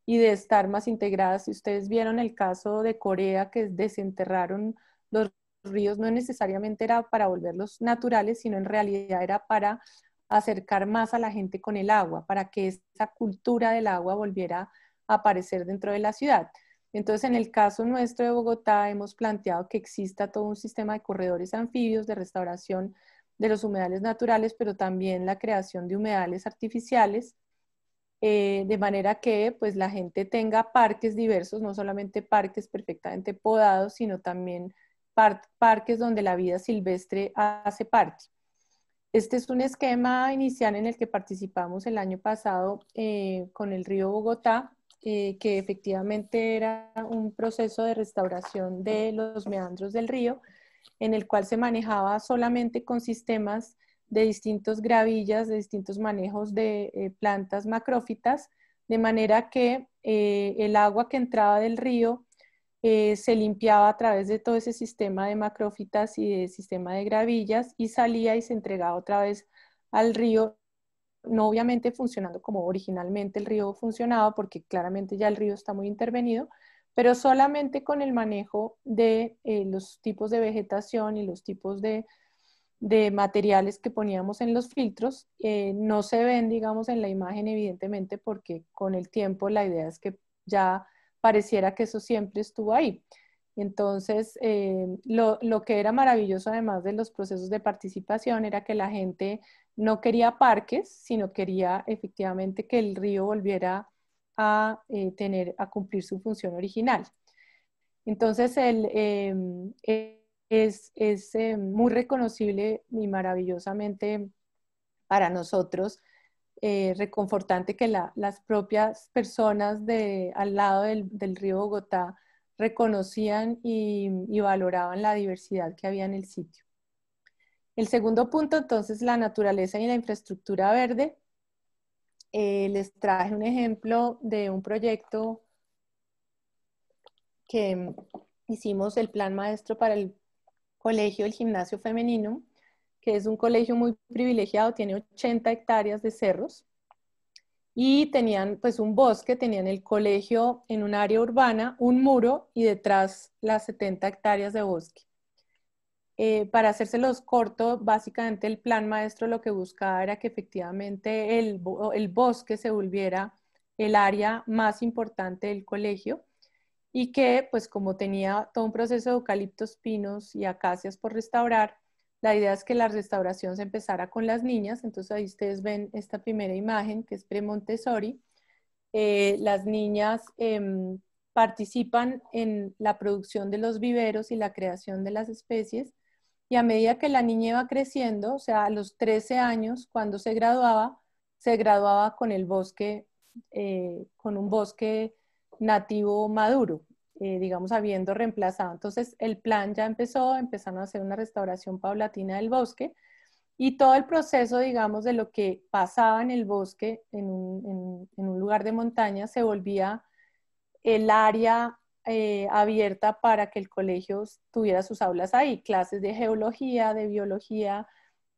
y de estar más integradas. Si ustedes vieron el caso de Corea, que desenterraron los ríos no necesariamente era para volverlos naturales, sino en realidad era para acercar más a la gente con el agua, para que esa cultura del agua volviera a aparecer dentro de la ciudad. Entonces, en el caso nuestro de Bogotá, hemos planteado que exista todo un sistema de corredores anfibios de restauración de los humedales naturales, pero también la creación de humedales artificiales, de manera que pues, la gente tenga parques diversos, no solamente parques perfectamente podados, sino también parques donde la vida silvestre hace parte. Este es un esquema inicial en el que participamos el año pasado con el río Bogotá, que efectivamente era un proceso de restauración de los meandros del río, en el cual se manejaba solamente con sistemas de distintos gravillas, de distintos manejos de plantas macrófitas, de manera que el agua que entraba del río se limpiaba a través de todo ese sistema de macrófitas y de sistema de gravillas y salía y se entregaba otra vez al río, no obviamente funcionando como originalmente el río funcionaba, porque claramente ya el río está muy intervenido, pero solamente con el manejo de los tipos de vegetación y los tipos de materiales que poníamos en los filtros. No se ven, digamos, en la imagen evidentemente, porque con el tiempo la idea es que ya pareciera que eso siempre estuvo ahí. Entonces, lo que era maravilloso además de los procesos de participación era que la gente no quería parques, sino quería efectivamente que el río volviera a a cumplir su función original. Entonces, es muy reconocible y maravillosamente para nosotros, reconfortante que las propias personas al lado del río Bogotá reconocían y valoraban la diversidad que había en el sitio. El segundo punto, entonces, la naturaleza y la infraestructura verde. Les traje un ejemplo de un proyecto que hicimos, el plan maestro para el colegio El Gimnasio Femenino, que es un colegio muy privilegiado, tiene 80 hectáreas de cerros y tenían pues un bosque, tenían el colegio en un área urbana, un muro y detrás las 70 hectáreas de bosque. Para hacérselos corto, básicamente el plan maestro lo que buscaba era que efectivamente el bosque se volviera el área más importante del colegio y que pues como tenía todo un proceso de eucaliptos, pinos y acacias por restaurar, la idea es que la restauración se empezara con las niñas. Entonces ahí ustedes ven esta primera imagen que es pre-Montessori. Las niñas participan en la producción de los viveros y la creación de las especies, y a medida que la niña iba creciendo, o sea, a los 13 años, cuando se graduaba con el bosque, con un bosque nativo maduro, digamos, habiendo reemplazado. Entonces, el plan ya empezaron a hacer una restauración paulatina del bosque, y todo el proceso, digamos, de lo que pasaba en el bosque, en un lugar de montaña, se volvía el área abierta para que el colegio tuviera sus aulas ahí, clases de geología, de biología,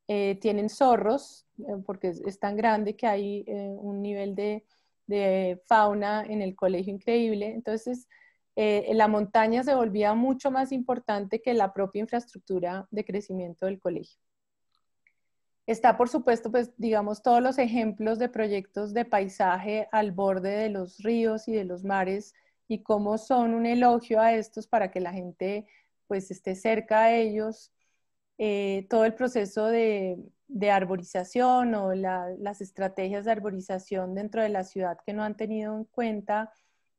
tienen zorros, porque es tan grande que hay un nivel de fauna en el colegio increíble. Entonces, la montaña se volvía mucho más importante que la propia infraestructura de crecimiento del colegio. Está, por supuesto, pues, digamos, todos los ejemplos de proyectos de paisaje al borde de los ríos y de los mares, y cómo son un elogio a estos para que la gente, pues, esté cerca a ellos. Todo el proceso de arborización o las estrategias de arborización dentro de la ciudad que no han tenido en cuenta,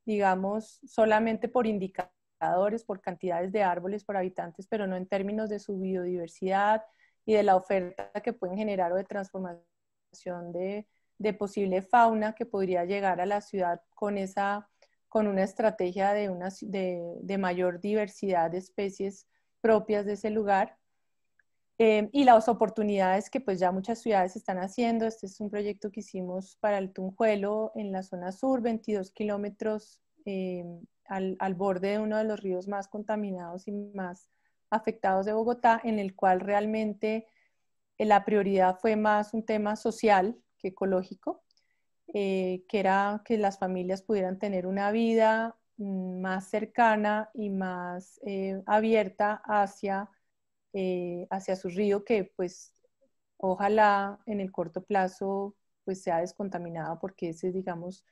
digamos, solamente por indicadores, por cantidades de árboles por habitantes, pero no en términos de su biodiversidad y de la oferta que pueden generar o de transformación de posible fauna que podría llegar a la ciudad con una estrategia de mayor diversidad de especies propias de ese lugar. Y las oportunidades que pues ya muchas ciudades están haciendo. Este es un proyecto que hicimos para el Tunjuelo en la zona sur, 22 kilómetros al borde de uno de los ríos más contaminados y más afectados de Bogotá, en el cual realmente la prioridad fue más un tema social que ecológico, que era que las familias pudieran tener una vida más cercana y más abierta hacia su río, que pues ojalá en el corto plazo pues sea descontaminada, porque ese, digamos,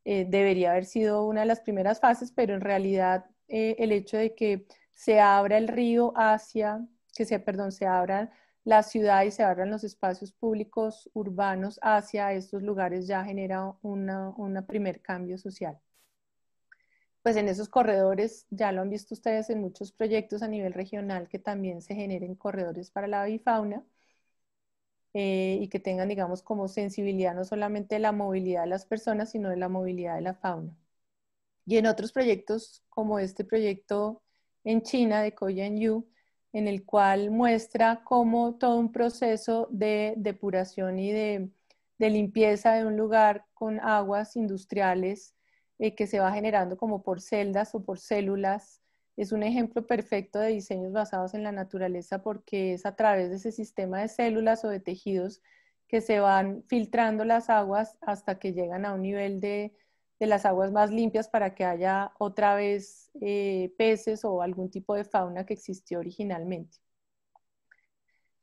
debería haber sido una de las primeras fases, pero en realidad el hecho de que se abra el río se abra la ciudad y se abran los espacios públicos urbanos hacia estos lugares ya genera un primer cambio social. Pues en esos corredores, ya lo han visto ustedes en muchos proyectos a nivel regional, que también se generen corredores para la avifauna, y que tengan, digamos, como sensibilidad no solamente de la movilidad de las personas, sino de la movilidad de la fauna. Y en otros proyectos, como este proyecto en China de Koyan-Yu, en el cual muestra cómo todo un proceso de depuración y de limpieza de un lugar con aguas industriales que se va generando como por celdas o por células. Es un ejemplo perfecto de diseños basados en la naturaleza, porque es a través de ese sistema de células o de tejidos que se van filtrando las aguas hasta que llegan a un nivel de las aguas más limpias, para que haya otra vez peces o algún tipo de fauna que existió originalmente.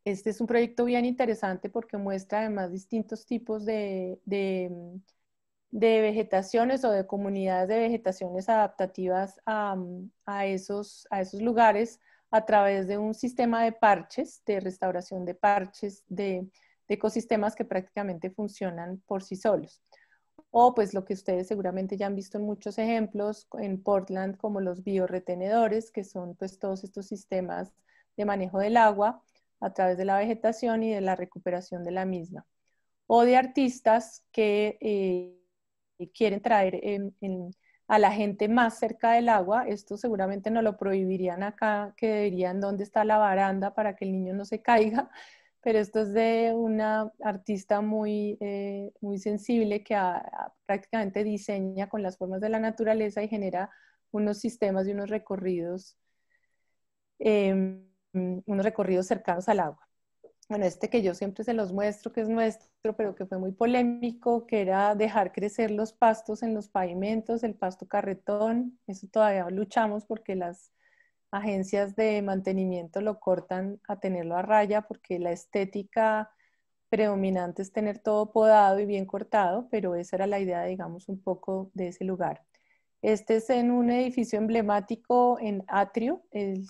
Este es un proyecto bien interesante porque muestra además distintos tipos de vegetaciones o de comunidades de vegetaciones adaptativas a esos lugares, a través de un sistema de parches, de restauración de parches, de ecosistemas que prácticamente funcionan por sí solos. O pues lo que ustedes seguramente ya han visto en muchos ejemplos en Portland, como los bioretenedores, que son pues todos estos sistemas de manejo del agua a través de la vegetación y de la recuperación de la misma. O de artistas que quieren traer a la gente más cerca del agua. Esto seguramente no lo prohibirían acá, que dirían dónde está la baranda para que el niño no se caiga, pero esto es de una artista muy sensible que prácticamente diseña con las formas de la naturaleza y genera unos sistemas y unos recorridos cercanos al agua. Bueno, este que yo siempre se los muestro, que es nuestro, pero que fue muy polémico, que era dejar crecer los pastos en los pavimentos, el pasto carretón. Eso todavía luchamos porque las agencias de mantenimiento lo cortan a tenerlo a raya, porque la estética predominante es tener todo podado y bien cortado, pero esa era la idea, digamos, un poco de ese lugar. Este es en un edificio emblemático en Atrio, el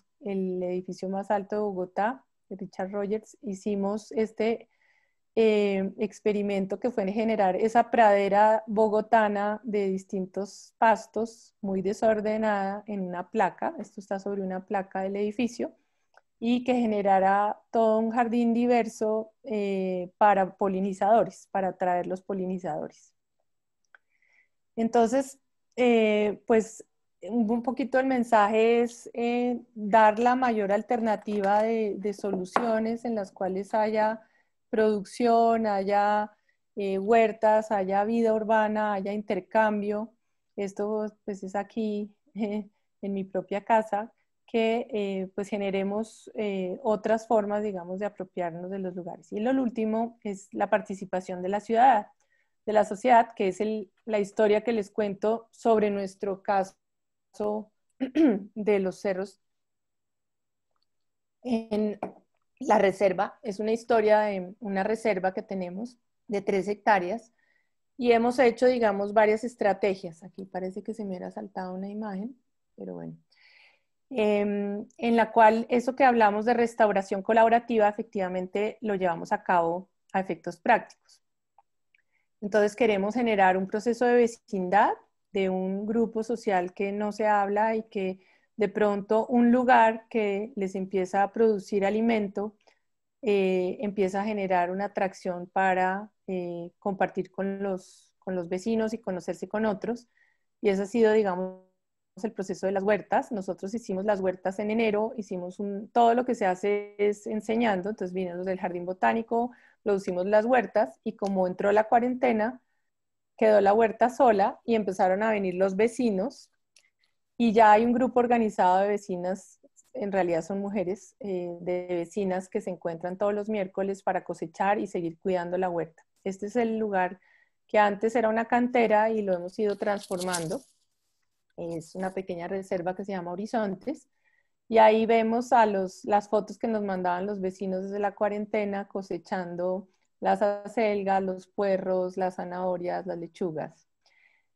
edificio más alto de Bogotá, de Richard Rogers. Hicimos este experimento que fue en generar esa pradera bogotana de distintos pastos, muy desordenada, en una placa. Esto está sobre una placa del edificio, y que generara todo un jardín diverso para polinizadores, para atraer los polinizadores. Entonces, pues un poquito el mensaje es dar la mayor alternativa de soluciones en las cuales haya producción, haya huertas, haya vida urbana, haya intercambio. Esto pues es aquí en mi propia casa, que pues generemos otras formas, digamos, de apropiarnos de los lugares. Y lo último es la participación de la sociedad, que es la historia que les cuento sobre nuestro caso de los cerros en la reserva. Es una historia de una reserva que tenemos de 3 hectáreas y hemos hecho, digamos, varias estrategias. Aquí parece que se me hubiera saltado una imagen, pero bueno. En la cual eso que hablamos de restauración colaborativa efectivamente lo llevamos a cabo a efectos prácticos. Entonces queremos generar un proceso de vecindad de un grupo social que no se habla, y que de pronto un lugar que les empieza a producir alimento empieza a generar una atracción para compartir con los vecinos y conocerse con otros. Y ese ha sido, digamos, el proceso de las huertas. Nosotros hicimos las huertas en enero, todo lo que se hace es enseñando. Entonces vinieron los del jardín botánico, producimos las huertas, y como entró la cuarentena, quedó la huerta sola y empezaron a venir los vecinos, y ya hay un grupo organizado de vecinas, en realidad son mujeres, de vecinas que se encuentran todos los miércoles para cosechar y seguir cuidando la huerta. Este es el lugar que antes era una cantera y lo hemos ido transformando Es una pequeña reserva que se llama Horizontes. Y ahí vemos las fotos que nos mandaban los vecinos desde la cuarentena cosechando las acelgas, los puerros, las zanahorias, las lechugas.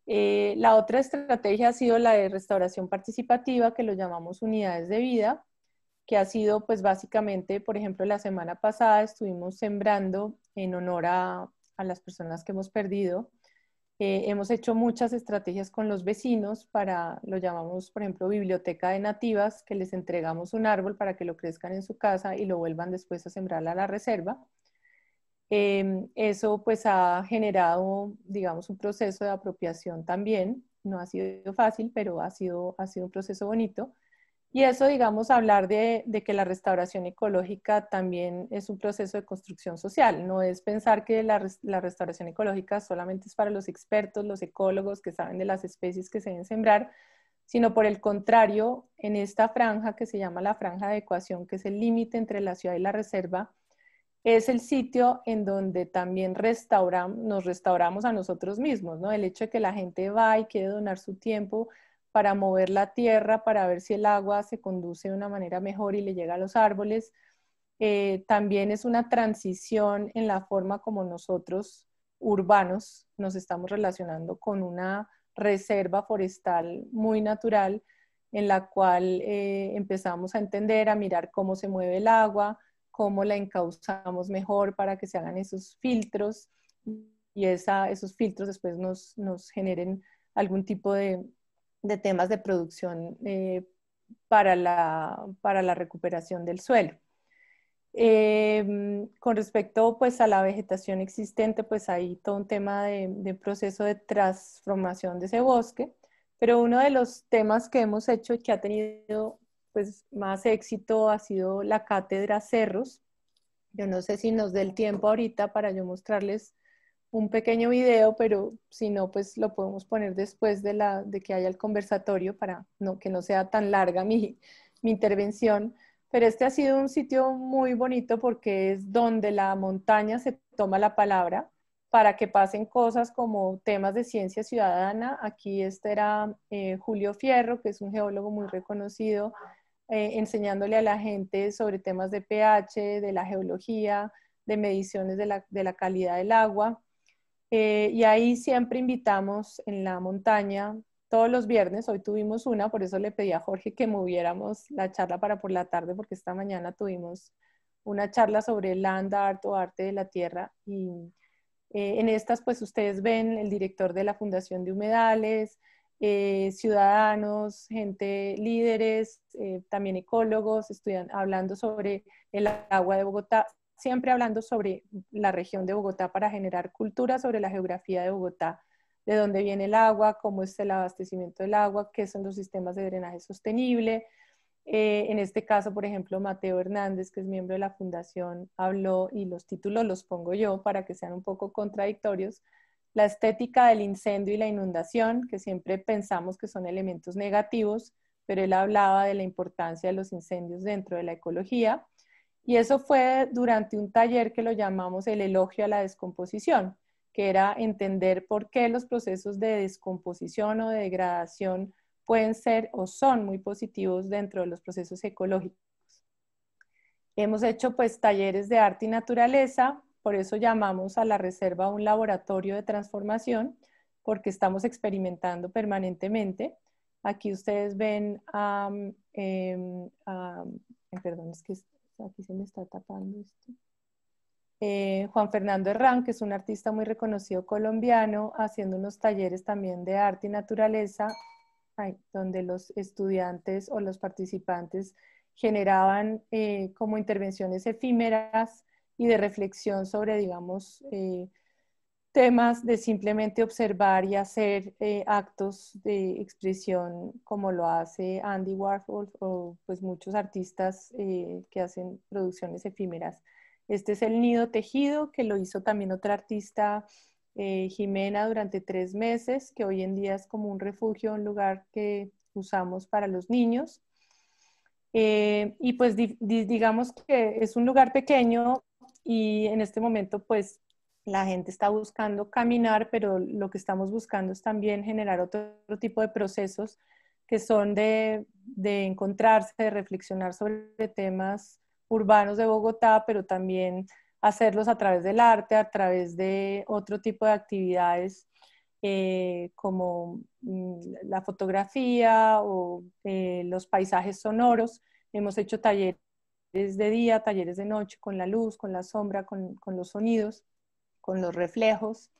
La otra estrategia ha sido la de restauración participativa, que lo llamamos unidades de vida, que ha sido pues básicamente, por ejemplo, la semana pasada estuvimos sembrando en honor a las personas que hemos perdido. Hemos hecho muchas estrategias con los vecinos lo llamamos, por ejemplo, biblioteca de nativas, que les entregamos un árbol para que lo crezcan en su casa y lo vuelvan después a sembrar a la reserva. Eso pues ha generado, digamos, un proceso de apropiación también. No ha sido fácil, pero ha sido un proceso bonito. Y eso, digamos, hablar de que la restauración ecológica también es un proceso de construcción social. No es pensar que la restauración ecológica solamente es para los expertos, los ecólogos que saben de las especies que se deben sembrar, sino por el contrario, en esta franja que se llama la franja de ecuación, que es el límite entre la ciudad y la reserva, es el sitio en donde también nos restauramos a nosotros mismos, ¿no? El hecho de que la gente va y quiere donar su tiempo para mover la tierra, para ver si el agua se conduce de una manera mejor y le llega a los árboles. También es una transición en la forma como nosotros, urbanos, nos estamos relacionando con una reserva forestal muy natural en la cual empezamos a entender, a mirar cómo se mueve el agua, cómo la encauzamos mejor para que se hagan esos filtros y esos filtros después nos generen algún tipo de temas de producción para la recuperación del suelo. Con respecto pues a la vegetación existente, pues hay todo un tema de proceso de transformación de ese bosque, pero uno de los temas que hemos hecho y que ha tenido pues más éxito ha sido la cátedra Cerros. Yo no sé si nos dé el tiempo ahorita para yo mostrarles un pequeño video, pero si no, pues lo podemos poner después de que haya el conversatorio para que no sea tan larga mi intervención. Pero este ha sido un sitio muy bonito porque es donde la montaña se toma la palabra para que pasen cosas como temas de ciencia ciudadana. Aquí este era Julio Fierro, que es un geólogo muy reconocido, enseñándole a la gente sobre temas de pH, de la geología, de mediciones de la calidad del agua. Y ahí siempre invitamos en la montaña todos los viernes. Hoy tuvimos una, por eso le pedí a Jorge que moviéramos la charla para por la tarde, porque esta mañana tuvimos una charla sobre land art o arte de la tierra. Y en estas, pues ustedes ven el director de la Fundación de Humedales, ciudadanos, gente, líderes, también ecólogos, estudian hablando sobre el agua de Bogotá, siempre hablando sobre la región de Bogotá para generar cultura sobre la geografía de Bogotá, de dónde viene el agua, cómo es el abastecimiento del agua, qué son los sistemas de drenaje sostenible. En este caso, por ejemplo, Mateo Hernández, que es miembro de la Fundación, habló, y los títulos los pongo yo para que sean un poco contradictorios, la estética del incendio y la inundación, que siempre pensamos que son elementos negativos, pero él hablaba de la importancia de los incendios dentro de la ecología. Y eso fue durante un taller que lo llamamos el elogio a la descomposición, que era entender por qué los procesos de descomposición o de degradación pueden ser o son muy positivos dentro de los procesos ecológicos. Hemos hecho pues talleres de arte y naturaleza, por eso llamamos a la reserva un laboratorio de transformación, porque estamos experimentando permanentemente. Aquí ustedes ven, perdón, es que aquí se me está tapando esto. Juan Fernando Herrán, que es un artista muy reconocido colombiano, haciendo unos talleres también de arte y naturaleza, donde los estudiantes o los participantes generaban como intervenciones efímeras y de reflexión sobre, digamos, temas de simplemente observar y hacer actos de expresión como lo hace Andy Warhol o pues muchos artistas que hacen producciones efímeras. Este es el nido tejido, que lo hizo también otra artista, Jimena, durante 3 meses, que hoy en día es como un refugio, un lugar que usamos para los niños. Y pues digamos que es un lugar pequeño y en este momento pues La gente está buscando caminar, pero lo que estamos buscando es también generar otro tipo de procesos que son de encontrarse, de reflexionar sobre temas urbanos de Bogotá, pero también hacerlos a través del arte, a través de otro tipo de actividades como la fotografía o los paisajes sonoros. Hemos hecho talleres de día, talleres de noche, con la luz, con la sombra, con los sonidos, con los reflejos.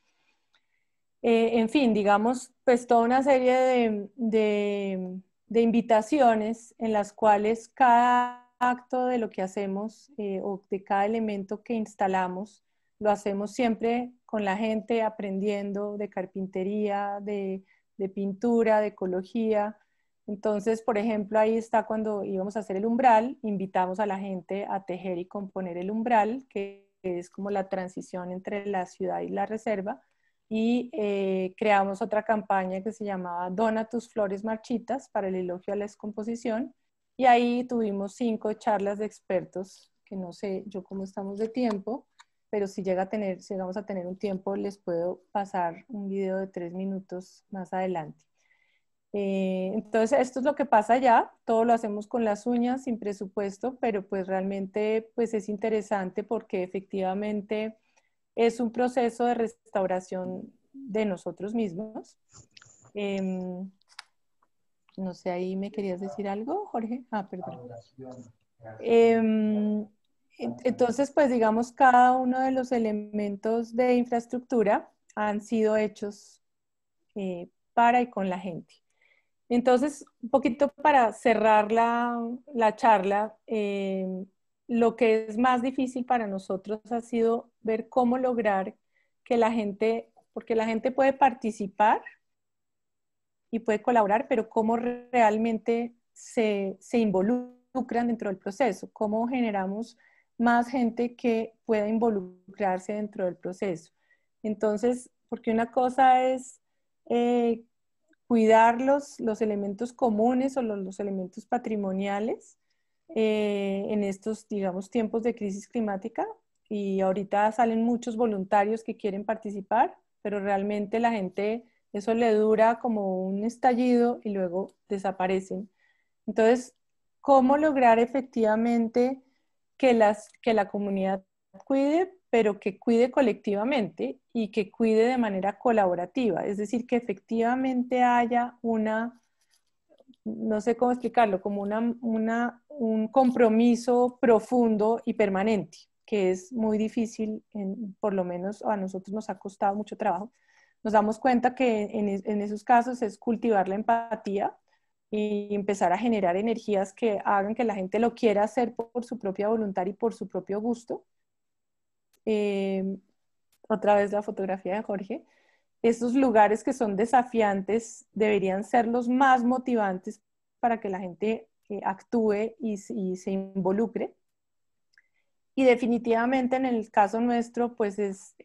En fin, digamos, pues toda una serie de invitaciones en las cuales cada acto de lo que hacemos o de cada elemento que instalamos, lo hacemos siempre con la gente aprendiendo de carpintería, de pintura, de ecología. Entonces, por ejemplo, ahí está cuando íbamos a hacer el umbral, invitamos a la gente a tejer y componer el umbral, que es como la transición entre la ciudad y la reserva, y creamos otra campaña que se llamaba Dona tus flores marchitas para el elogio a la descomposición, y ahí tuvimos 5 charlas de expertos, que no sé yo cómo estamos de tiempo, pero si llegamos a tener un tiempo, les puedo pasar un video de 3 minutos más adelante. Entonces, esto es lo que pasa allá, todo lo hacemos con las uñas, sin presupuesto, pero pues realmente pues es interesante porque efectivamente es un proceso de restauración de nosotros mismos. No sé, ahí me querías decir algo, Jorge. Ah, perdón. Entonces, pues digamos, cada uno de los elementos de infraestructura han sido hechos para y con la gente. Entonces, un poquito para cerrar la charla, lo que es más difícil para nosotros ha sido ver cómo lograr que la gente, porque la gente puede participar y puede colaborar, pero cómo realmente se involucran dentro del proceso, cómo generamos más gente que pueda involucrarse dentro del proceso. Entonces, porque una cosa es cuidar los elementos comunes o los elementos patrimoniales en estos, digamos, tiempos de crisis climática, y ahorita salen muchos voluntarios que quieren participar, pero realmente la gente, eso le dura como un estallido y luego desaparecen. Entonces, ¿cómo lograr efectivamente que la comunidad cuide, pero que cuide colectivamente y que cuide de manera colaborativa? Es decir, que efectivamente haya no sé cómo explicarlo, como un compromiso profundo y permanente, que es muy difícil, por lo menos a nosotros nos ha costado mucho trabajo. Nos damos cuenta que en esos casos es cultivar la empatía y empezar a generar energías que hagan que la gente lo quiera hacer por su propia voluntad y por su propio gusto. Otra vez la fotografía de Jorge. Estos lugares que son desafiantes deberían ser los más motivantes para que la gente actúe y se involucre. Y definitivamente en el caso nuestro, pues es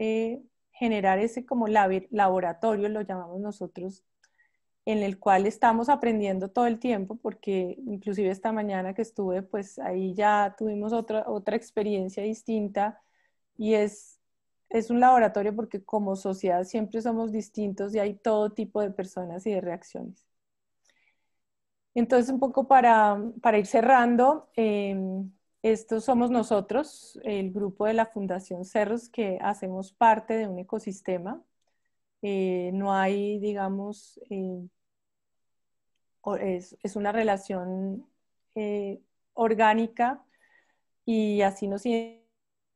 generar ese como laboratorio, lo llamamos nosotros, en el cual estamos aprendiendo todo el tiempo, porque inclusive esta mañana que estuve, pues ahí ya tuvimos otra experiencia distinta, y es un laboratorio porque como sociedad siempre somos distintos y hay todo tipo de personas y de reacciones. Entonces, un poco para ir cerrando, estos somos nosotros, el grupo de la Fundación Cerros, que hacemos parte de un ecosistema. No hay, digamos, es una relación orgánica, y así nos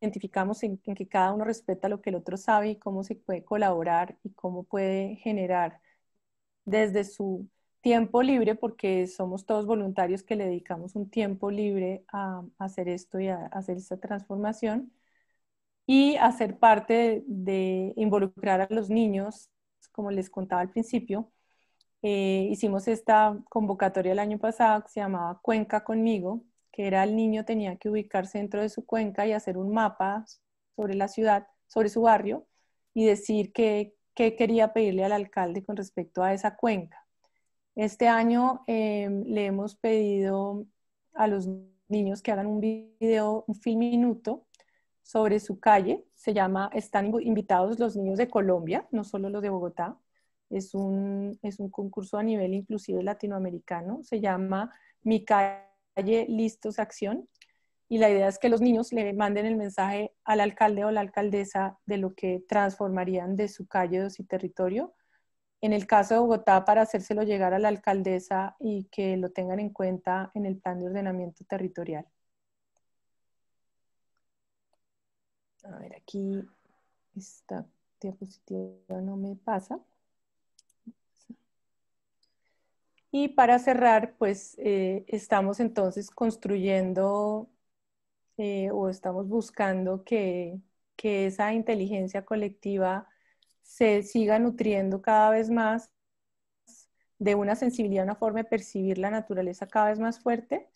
identificamos en que cada uno respeta lo que el otro sabe y cómo se puede colaborar y cómo puede generar desde su tiempo libre, porque somos todos voluntarios que le dedicamos un tiempo libre a hacer esto y a hacer esta transformación, y hacer parte de involucrar a los niños, como les contaba al principio. Hicimos esta convocatoria el año pasado que se llamaba Cuenca Conmigo, que era el niño tenía que ubicarse dentro de su cuenca y hacer un mapa sobre la ciudad, sobre su barrio, y decir qué quería pedirle al alcalde con respecto a esa cuenca. Este año le hemos pedido a los niños que hagan un video, un film minuto, sobre su calle. Están invitados los niños de Colombia, no solo los de Bogotá. Es un concurso a nivel inclusive latinoamericano. Se llama Mi Calle Listos Acción. Y la idea es que los niños le manden el mensaje al alcalde o la alcaldesa de lo que transformarían de su calle o su territorio. En el caso de Bogotá, para hacérselo llegar a la alcaldesa y que lo tengan en cuenta en el plan de ordenamiento territorial. A ver, aquí esta diapositiva no me pasa. Y para cerrar, pues estamos entonces construyendo o estamos buscando que esa inteligencia colectiva se siga nutriendo cada vez más de una sensibilidad, una forma de percibir la naturaleza cada vez más fuerte,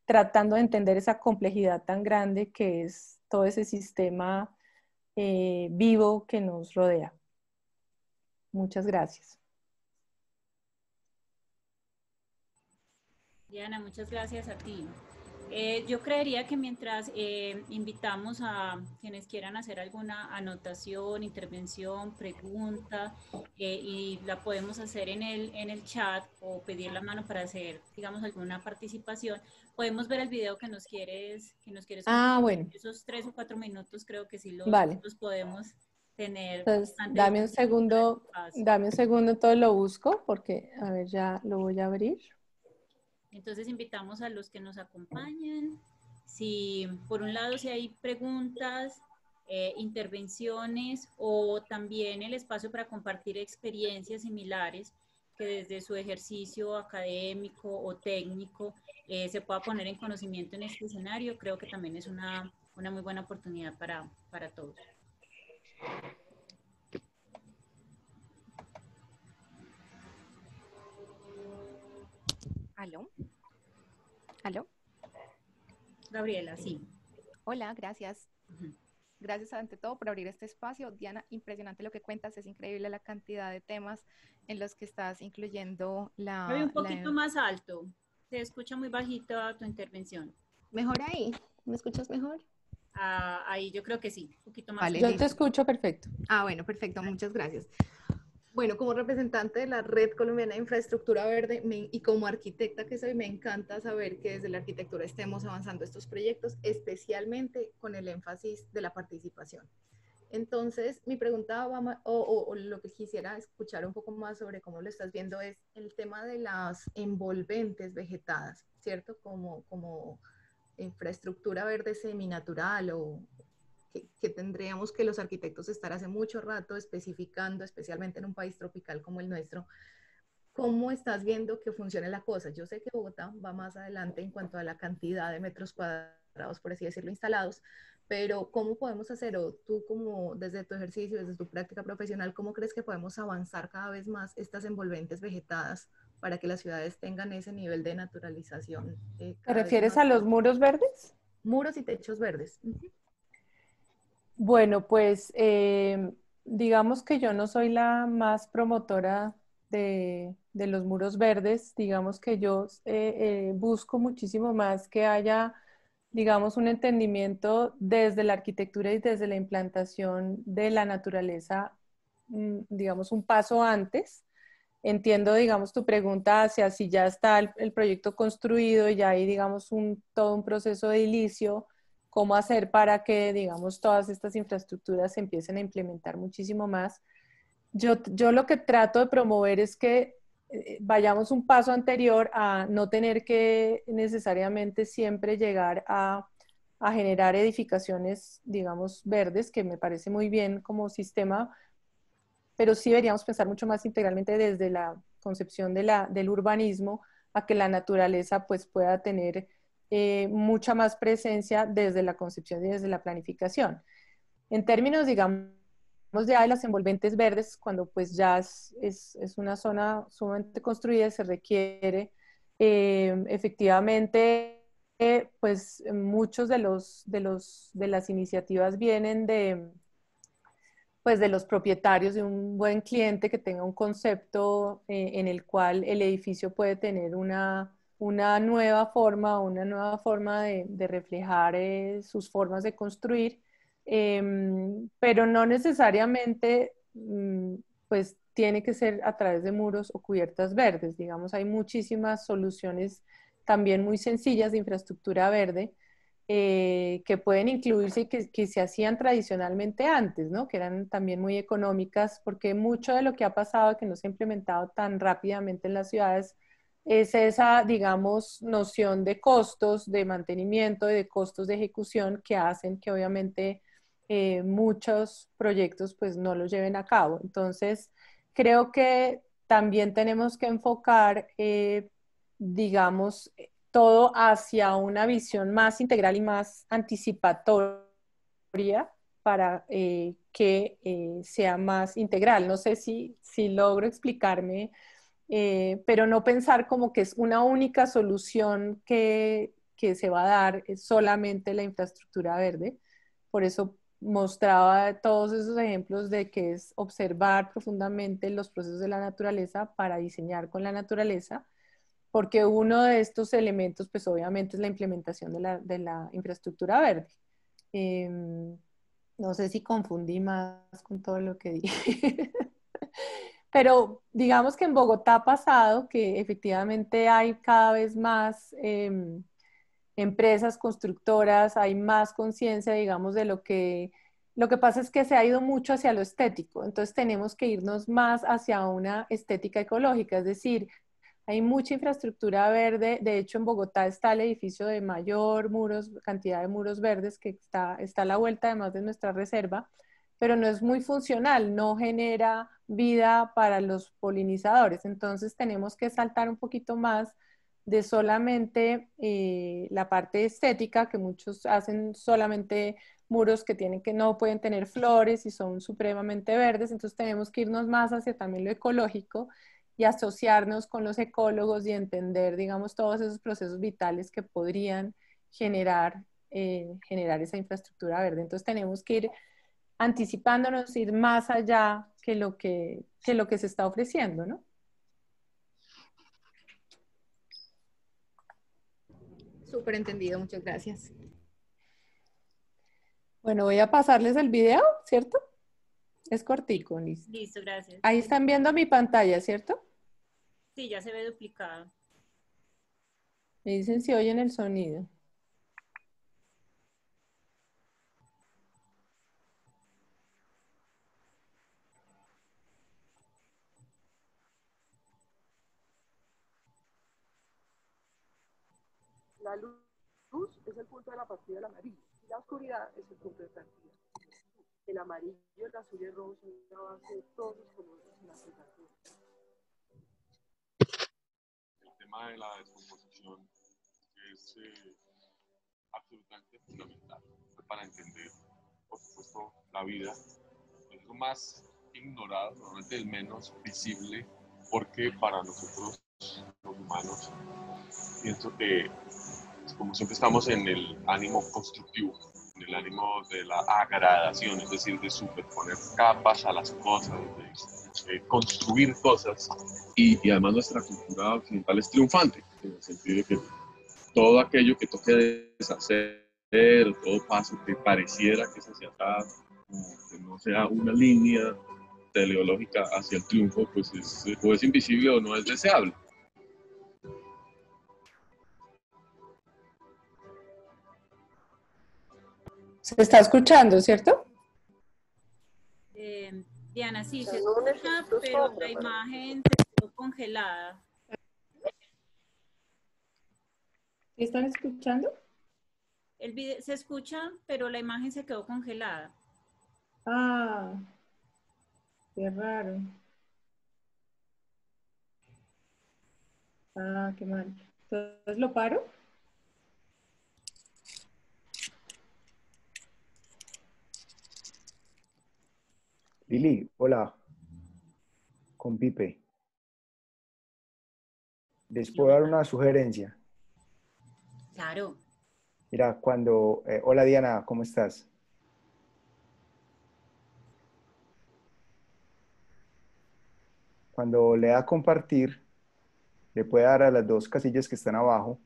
tratando de entender esa complejidad tan grande que es todo ese sistema vivo que nos rodea. Muchas gracias. Diana, muchas gracias a ti. Yo creería que mientras invitamos a quienes quieran hacer alguna anotación, intervención, pregunta, y la podemos hacer en el chat o pedir la mano para hacer, digamos, alguna participación, podemos ver el video que nos quieres compartir. Bueno. Esos 3 o 4 minutos creo que sí Vale. los podemos tener. Entonces, dame un segundo, entonces lo busco porque, a ver, ya lo voy a abrir. Entonces invitamos a los que nos acompañen. Si por un lado si hay preguntas, intervenciones o también el espacio para compartir experiencias similares que desde su ejercicio académico o técnico se pueda poner en conocimiento en este escenario, creo que también es una muy buena oportunidad para todos. ¿Aló? ¿Aló? Gabriela, sí. Hola, gracias. Gracias ante todo por abrir este espacio. Diana, impresionante lo que cuentas, es increíble la cantidad de temas en los que estás incluyendo Un poquito más alto, se escucha muy bajito tu intervención. ¿Mejor ahí? ¿Me escuchas mejor? Ahí yo creo que sí, un poquito más. Vale, yo te escucho perfecto. Bueno, perfecto, muchas gracias. Bueno, como representante de la Red Colombiana de Infraestructura Verde y como arquitecta que soy, me encanta saber que desde la arquitectura estemos avanzando estos proyectos, especialmente con el énfasis de la participación. Entonces, mi pregunta o lo que quisiera escuchar un poco más sobre cómo lo estás viendo es el tema de las envolventes vegetadas, ¿cierto? Como infraestructura verde seminatural o que tendríamos que los arquitectos estar hace mucho rato especificando, especialmente en un país tropical como el nuestro. ¿Cómo estás viendo que funcione la cosa? Yo sé que Bogotá va más adelante en cuanto a la cantidad de metros cuadrados, por así decirlo, instalados, pero ¿cómo podemos hacer, o tú como desde tu ejercicio, desde tu práctica profesional, cómo crees que podemos avanzar cada vez más estas envolventes vegetadas para que las ciudades tengan ese nivel de naturalización? ¿Te refieres a los muros verdes? Muros y techos verdes. Bueno, pues digamos que yo no soy la más promotora de los muros verdes. Digamos que yo busco muchísimo más que haya, digamos, un entendimiento desde la arquitectura y desde la implantación de la naturaleza, digamos, un paso antes. Entiendo, digamos, tu pregunta hacia si ya está el proyecto construido y ya hay, digamos, todo un proceso de edilicio. ¿Cómo hacer para que, digamos, todas estas infraestructuras se empiecen a implementar muchísimo más? Yo lo que trato de promover es que vayamos un paso anterior a no tener que necesariamente siempre llegar a generar edificaciones, digamos, verdes, que me parece muy bien como sistema, pero sí deberíamos pensar mucho más integralmente desde la concepción del urbanismo a que la naturaleza pues pueda tener mucha más presencia desde la concepción y desde la planificación. En términos, digamos, ya de las envolventes verdes, cuando pues ya es una zona sumamente construida, se requiere efectivamente, pues muchos de las iniciativas vienen pues de los propietarios, de un buen cliente que tenga un concepto en el cual el edificio puede tener una una nueva forma de reflejar sus formas de construir, pero no necesariamente pues tiene que ser a través de muros o cubiertas verdes. Digamos, hay muchísimas soluciones también muy sencillas de infraestructura verde que pueden incluirse y que se hacían tradicionalmente antes, ¿no? Que eran también muy económicas, porque mucho de lo que ha pasado, que no se ha implementado tan rápidamente en las ciudades, es esa, digamos, noción de costos de mantenimiento y de costos de ejecución que hacen que obviamente muchos proyectos pues no los lleven a cabo. Entonces, creo que también tenemos que enfocar, digamos, todo hacia una visión más integral y más anticipatoria para que sea más integral. No sé si logro explicarme, pero no pensar como que es una única solución que se va a dar solamente la infraestructura verde. Por eso mostraba todos esos ejemplos de que es observar profundamente los procesos de la naturaleza para diseñar con la naturaleza, porque uno de estos elementos, pues obviamente es la implementación de la infraestructura verde. Eh, no sé si confundí más con todo lo que dije. Pero digamos que en Bogotá ha pasado que efectivamente hay cada vez más empresas constructoras, hay más conciencia, digamos, de lo que... Lo que pasa es que se ha ido mucho hacia lo estético, entonces tenemos que irnos más hacia una estética ecológica, es decir, hay mucha infraestructura verde. De hecho, en Bogotá está el edificio de mayor muros, cantidad de muros verdes que está a la vuelta, además de nuestra reserva, pero no es muy funcional, no genera vida para los polinizadores. Entonces, tenemos que saltar un poquito más de solamente la parte estética, que muchos hacen solamente muros que no pueden tener flores y son supremamente verdes. Entonces, tenemos que irnos más hacia también lo ecológico y asociarnos con los ecólogos y entender, digamos, todos esos procesos vitales que podrían generar esa infraestructura verde. Entonces tenemos que ir anticipándonos, ir más allá que lo que se está ofreciendo, ¿no? Súper entendido, muchas gracias. Bueno, voy a pasarles el video, ¿cierto? Es cortico, listo. Listo, gracias. Ahí están viendo mi pantalla, ¿cierto? Sí, ya se ve duplicado. Me dicen si oyen el sonido. La luz es el punto de la partida del amarillo y la oscuridad es el punto de partida. El amarillo, el azul y el rojo son la base de todos los colores en la aplicación. El tema de la descomposición es absolutamente fundamental para entender, por supuesto, la vida. Es lo más ignorado, normalmente el menos visible, porque para nosotros, los humanos, pienso que como siempre estamos en el ánimo constructivo, en el ánimo de la agradación, es decir, de superponer capas a las cosas, de construir cosas, y además nuestra cultura occidental es triunfante, en el sentido de que todo aquello que toque deshacer, todo paso que pareciera que es hacia atrás, que no sea una línea teleológica hacia el triunfo, pues o es invisible o no es deseable. Se está escuchando, ¿cierto? Diana, sí, se No escucha, necesito pero sombra, la pero- imagen se quedó congelada. ¿Sí están escuchando? El video se escucha, pero la imagen se quedó congelada. Ah, qué raro. Ah, qué mal. Entonces, ¿lo paro? Lili, hola, con Pipe. Les puedo dar una sugerencia. Claro. Mira, hola Diana, ¿cómo estás? Cuando le da a compartir, le puede dar a las dos casillas que están abajo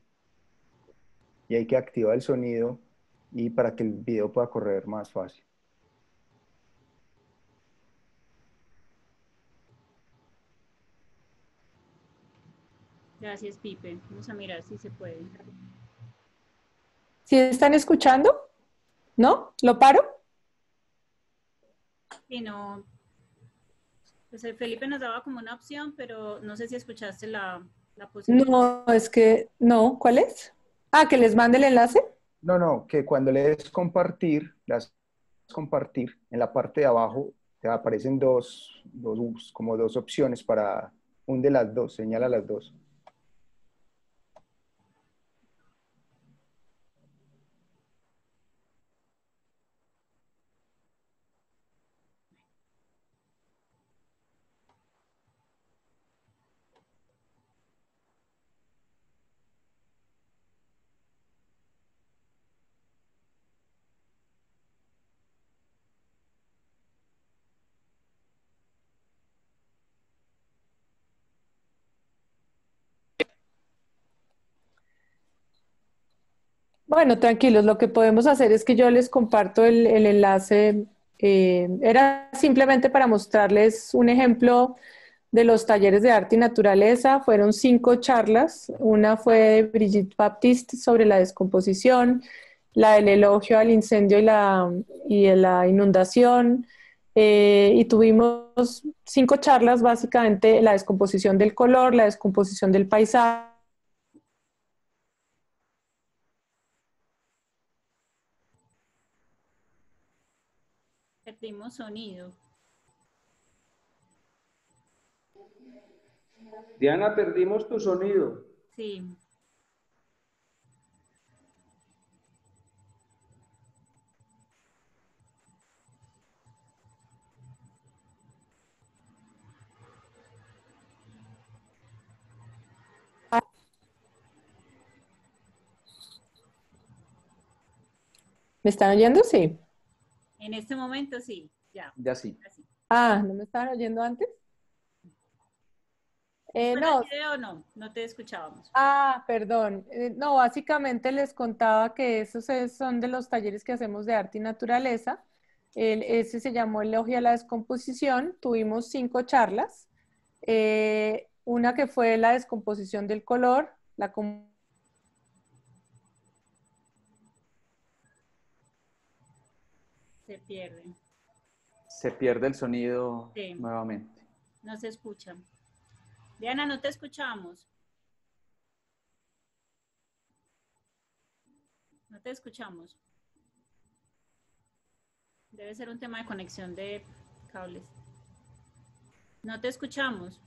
y hay que activar el sonido y para que el video pueda correr más fácil. Gracias, Pipe. Vamos a mirar si se puede. ¿Sí están escuchando? ¿No? ¿Lo paro? Y no, pues el Felipe nos daba como una opción, pero no sé si escuchaste la posibilidad. No, es que no. ¿Cuál es? Ah, que les mande el enlace. No, no, que cuando le des compartir, compartir, en la parte de abajo te aparecen como dos opciones para un de las dos, señala las dos. Bueno, tranquilos, lo que podemos hacer es que yo les comparto el enlace. Era simplemente para mostrarles un ejemplo de los talleres de arte y naturaleza. Fueron 5 charlas. Una fue de Brigitte Baptiste sobre la descomposición, la del elogio al incendio y la inundación. Y tuvimos 5 charlas, básicamente la descomposición del color, la descomposición del paisaje. Perdimos sonido. Diana, perdimos tu sonido. Sí. ¿Me están oyendo? Sí. En este momento sí, ya. Ya sí. Así. Ah, ¿no me estaban oyendo antes? ¿Para No. el video no te escuchábamos? Ah, perdón. No, básicamente les contaba que son de los talleres que hacemos de arte y naturaleza. Ese se llamó Elogio a la descomposición. Tuvimos 5 charlas. Una que fue la descomposición del color, Se pierde. Se pierde el sonido Sí. nuevamente. No se escucha. Diana, no te escuchamos. No te escuchamos. Debe ser un tema de conexión de cables. No te escuchamos.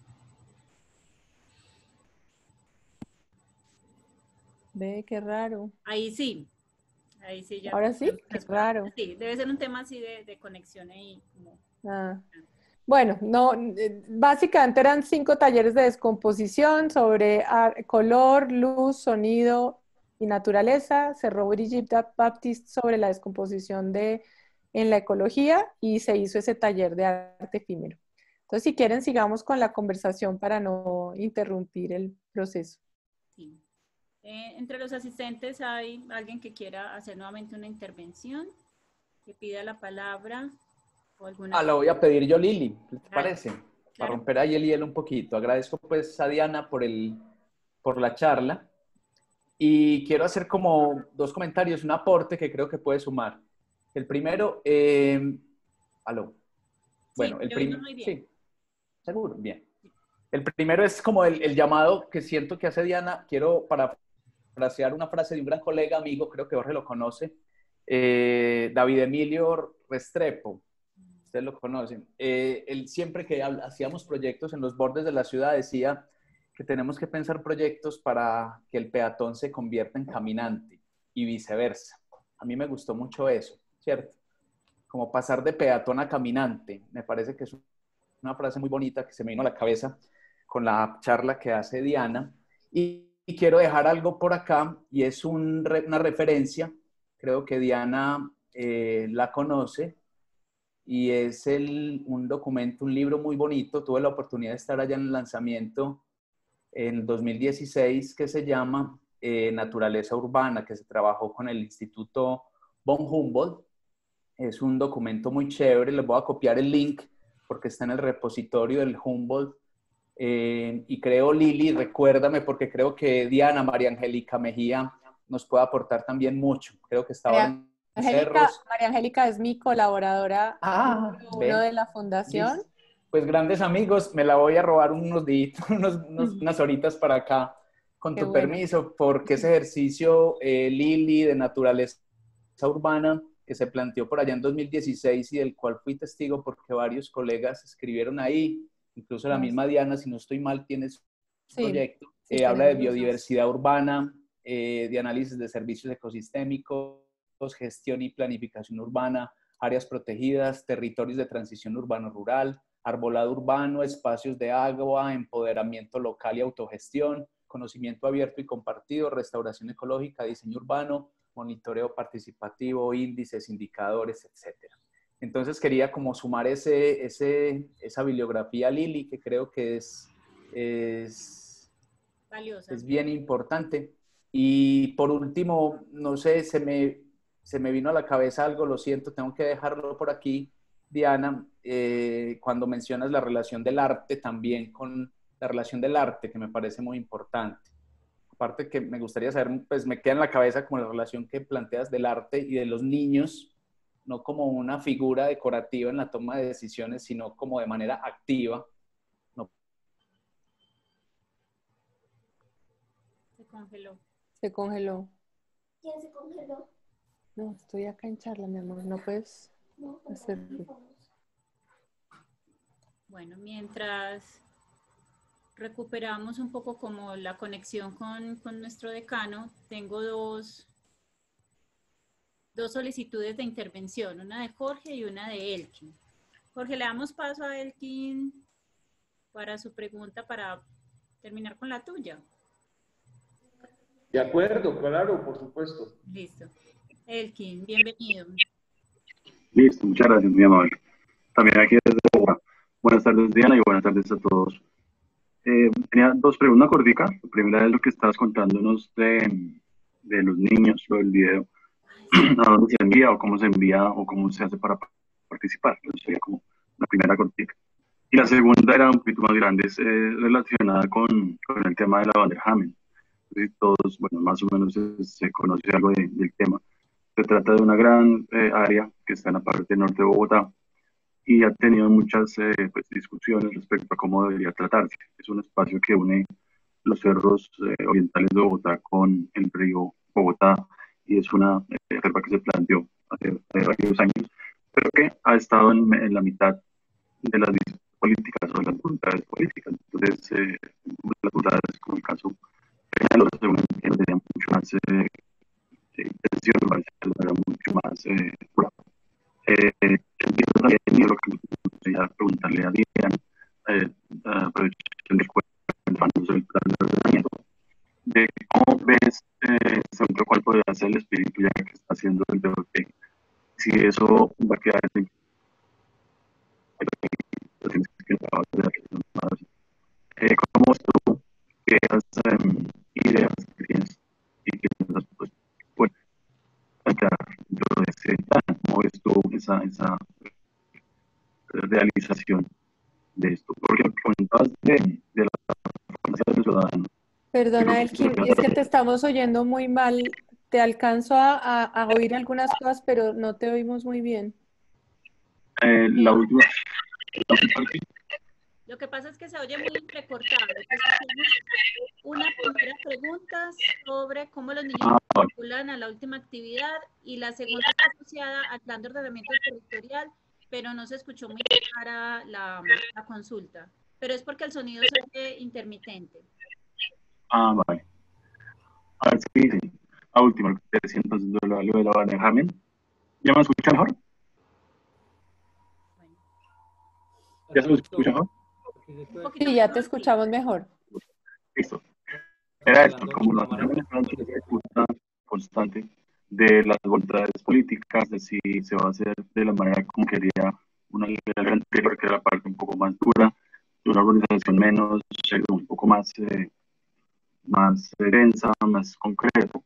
Ve, qué raro. Ahí sí. Ahí sí ya. Ahora sí, qué raro. Sí, debe ser un tema así de conexión ahí. Como... Ah. Bueno, no, básicamente eran 5 talleres de descomposición sobre color, luz, sonido y naturaleza. Cerró Brigitte Baptiste sobre la descomposición en la ecología y se hizo ese taller de arte efímero. Entonces, si quieren, sigamos con la conversación para no interrumpir el proceso. Sí. Entre los asistentes hay alguien que quiera hacer nuevamente una intervención, que pida la palabra. La voy a pedir yo, Lili, ¿qué te Claro, parece? claro. Para romper ahí el hielo un poquito. Agradezco pues a Diana por la charla y quiero hacer como 2 comentarios, un aporte que creo que puede sumar. El primero, aló. Bueno, sí, yo oigo muy bien. Sí, seguro, bien. El primero es como el llamado que siento que hace Diana. Quiero parafrasear una frase de un gran colega, amigo, creo que Jorge lo conoce, David Emilio Restrepo. Ustedes lo conocen. Él siempre que hacíamos proyectos en los bordes de la ciudad decía que tenemos que pensar proyectos para que el peatón se convierta en caminante y viceversa. A mí me gustó mucho eso, ¿cierto? Como pasar de peatón a caminante. Me parece que es una frase muy bonita que se me vino a la cabeza con la charla que hace Diana. Y quiero dejar algo por acá y es una referencia, creo que Diana la conoce, y es un documento, un libro muy bonito. Tuve la oportunidad de estar allá en el lanzamiento en 2016 que se llama Naturaleza Urbana, que se trabajó con el Instituto von Humboldt. Es un documento muy chévere, les voy a copiar el link porque está en el repositorio del Humboldt. Y creo, Lili, recuérdame, porque creo que Diana, María Angélica Mejía, nos puede aportar también mucho. Creo que está ahora en Cerros. María Angélica es mi colaboradora uno de la fundación. Listo. Pues grandes amigos, me la voy a robar unos días, unas horitas para acá, con tu permiso, porque ese ejercicio, Lili, de naturaleza urbana, que se planteó por allá en 2016 y del cual fui testigo porque varios colegas escribieron ahí, incluso la misma Diana, si no estoy mal, tiene su proyecto, habla de biodiversidad urbana, de análisis de servicios ecosistémicos, gestión y planificación urbana, áreas protegidas, territorios de transición urbano-rural, arbolado urbano, espacios de agua, empoderamiento local y autogestión, conocimiento abierto y compartido, restauración ecológica, diseño urbano, monitoreo participativo, índices, indicadores, etc. Entonces quería como sumar esa bibliografía, Lili, que creo que es valiosa. Es bien importante. Y por último, no sé, se me vino a la cabeza algo, lo siento, tengo que dejarlo por aquí, Diana, cuando mencionas la relación del arte también con la relación del arte, que me parece muy importante. Aparte que me gustaría saber, pues me queda en la cabeza como la relación que planteas del arte y de los niños, no como una figura decorativa en la toma de decisiones, sino como de manera activa. No. Se congeló. Se congeló. ¿Quién se congeló? No, estoy acá en charla, mi amor, no puedes hacerlo. Bueno, mientras recuperamos un poco como la conexión con nuestro decano, tengo dos solicitudes de intervención, una de Jorge y una de Elkin. Jorge, le damos paso a Elkin para su pregunta para terminar con la tuya. De acuerdo, claro, por supuesto. Listo. Elkin, bienvenido. Listo, muchas gracias, muy amable. También aquí desde Bogotá. Buenas tardes, Diana, y buenas tardes a todos. Tenía dos preguntas, una cortica. La primera es lo que estabas contándonos de los niños, lo del video. ¿A dónde se envía o cómo se envía o cómo se hace para participar? Eso sería como la primera cortica. Y la segunda era un poquito más grande, es relacionada con el tema de la Van der Hamen. Todos, bueno, más o menos se conoce algo del tema. Se trata de una gran área que está en la parte norte de Bogotá y ha tenido muchas pues, discusiones respecto a cómo debería tratarse. Es un espacio que une los cerros orientales de Bogotá con el río Bogotá y es una reserva que se planteó hace varios años, pero que ha estado en la mitad de las políticas o de las voluntades políticas. Entonces, las voluntades, como el caso de los según entiendo, tenían mucho más intención, era mucho más entiendo también, y lo que me gustaría preguntarle a Diana, aprovechando el cuento sobre el plan de ordenamiento, de cómo ves, según cuál podría ser el espíritu ya que está haciendo el DOT, si eso va a quedar en ¿cómo ves tú que esas ideas que tienes y que pues, pueden plantear dentro de ese plan? ¿Cómo ves tú esa realización de esto? Porque lo que comentabas de la formación del ciudadano. Perdona, Elkin, es que te estamos oyendo muy mal. Te alcanzo a oír algunas cosas, pero no te oímos muy bien. La última parte. Lo que pasa es que se oye muy entrecortado. Hicimos una primera pregunta sobre cómo los niños vinculan a la última actividad y la segunda está asociada al plan de ordenamiento territorial, pero no se escuchó muy clara la consulta. Pero es porque el sonido se oye intermitente. Vale. A ver, sí. A último, lo que te decía entonces lo de la Van der Hamen. ¿Ya me escucha mejor? ¿Ya se me escucha mejor? Sí, ya te escuchamos mejor. Listo. Era esto, como la disputa constante de las voluntades políticas, de si se va a hacer de la manera como quería una ley anterior, que era la parte un poco más dura, de una organización menos, un poco más más densa, más concreto,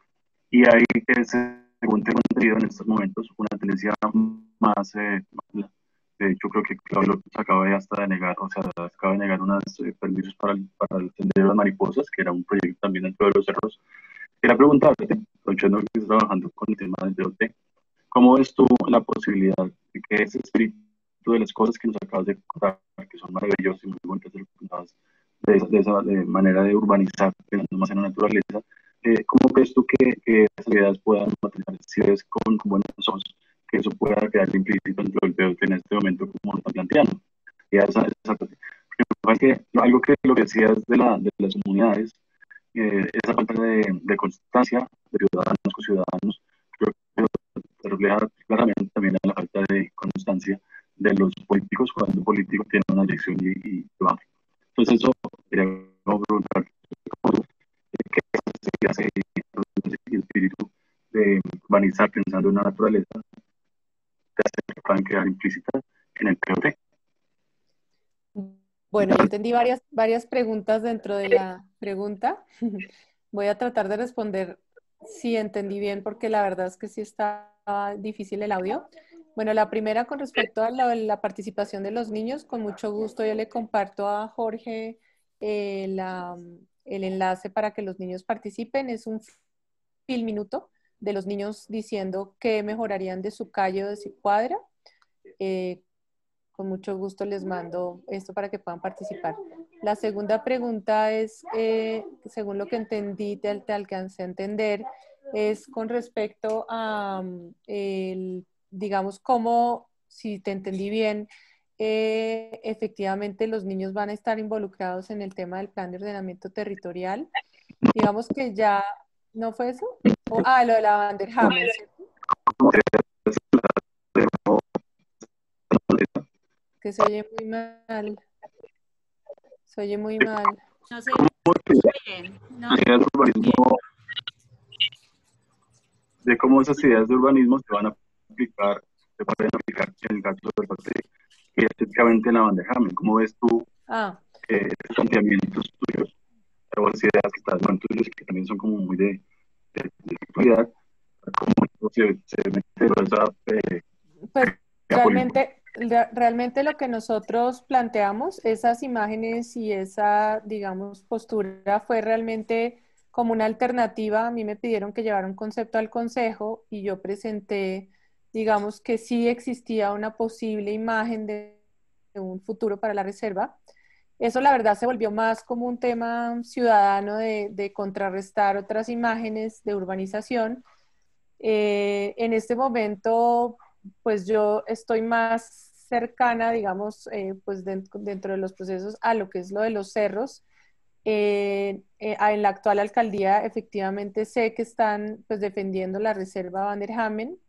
y hay que, según tengo entendido en estos momentos, una tendencia más, de hecho creo que Claudio López acaba de hasta de negar, o sea, acaba de negar unos permisos para el Sendero de las Mariposas, que era un proyecto también dentro de los cerros. Quería preguntarte, aprovechando que estás trabajando con el tema del BOT, ¿cómo ves tú la posibilidad de que ese espíritu de las cosas que nos acabas de contar, que son maravillosas y muy bonitas, de esa manera de urbanizar, pensando más en la naturaleza, ¿cómo crees tú que esas ideas puedan materializarse? Si ves con buenos ojos que eso pueda quedar implícito dentro del POT en este momento, como lo están planteando. Y algo que lo que decías de las comunidades, esa falta de constancia de ciudadanos con ciudadanos, creo que se refleja claramente también en la falta de constancia de los políticos cuando un político tiene una dirección y va. Entonces eso quería preguntar qué hace el espíritu de urbanizar pensando en la naturaleza, de hacer que puedan quedar implícitas en el POT. Bueno, yo entendí varias preguntas dentro de la pregunta. Voy a tratar de responder si entendí bien, porque la verdad es que sí está difícil el audio. Bueno, la primera con respecto a la participación de los niños, con mucho gusto yo le comparto a Jorge el enlace para que los niños participen. Es un film minuto de los niños diciendo qué mejorarían de su calle o de su cuadra. Con mucho gusto les mando esto para que puedan participar. La segunda pregunta es, según lo que entendí, te alcancé a entender, es con respecto a, digamos, cómo, si te entendí bien, efectivamente los niños van a estar involucrados en el tema del plan de ordenamiento territorial. Digamos que ya, ¿no fue eso? Lo de la Vanderhamen, ¿cierto? Que se oye muy mal. Se oye muy mal. No sé bien. No. De cómo esas ideas de urbanismo se van a aplicar, se pueden aplicar en el caso del POT y específicamente en la Vanderhamen. ¿Cómo ves tú esos planteamientos tuyos, o las ideas que están en tuyos y que también son como muy de actualidad? ¿Cómo se mete esa pues realmente lo que nosotros planteamos, esas imágenes y esa, digamos, postura fue realmente como una alternativa. A mí me pidieron que llevara un concepto al consejo y yo presenté, digamos, que sí existía una posible imagen de un futuro para la reserva. Eso la verdad se volvió más como un tema ciudadano de contrarrestar otras imágenes de urbanización. En este momento, pues yo estoy más cercana, digamos, pues dentro de los procesos a lo que es lo de los cerros. En la actual alcaldía efectivamente sé que están pues defendiendo la reserva Vanderhamen,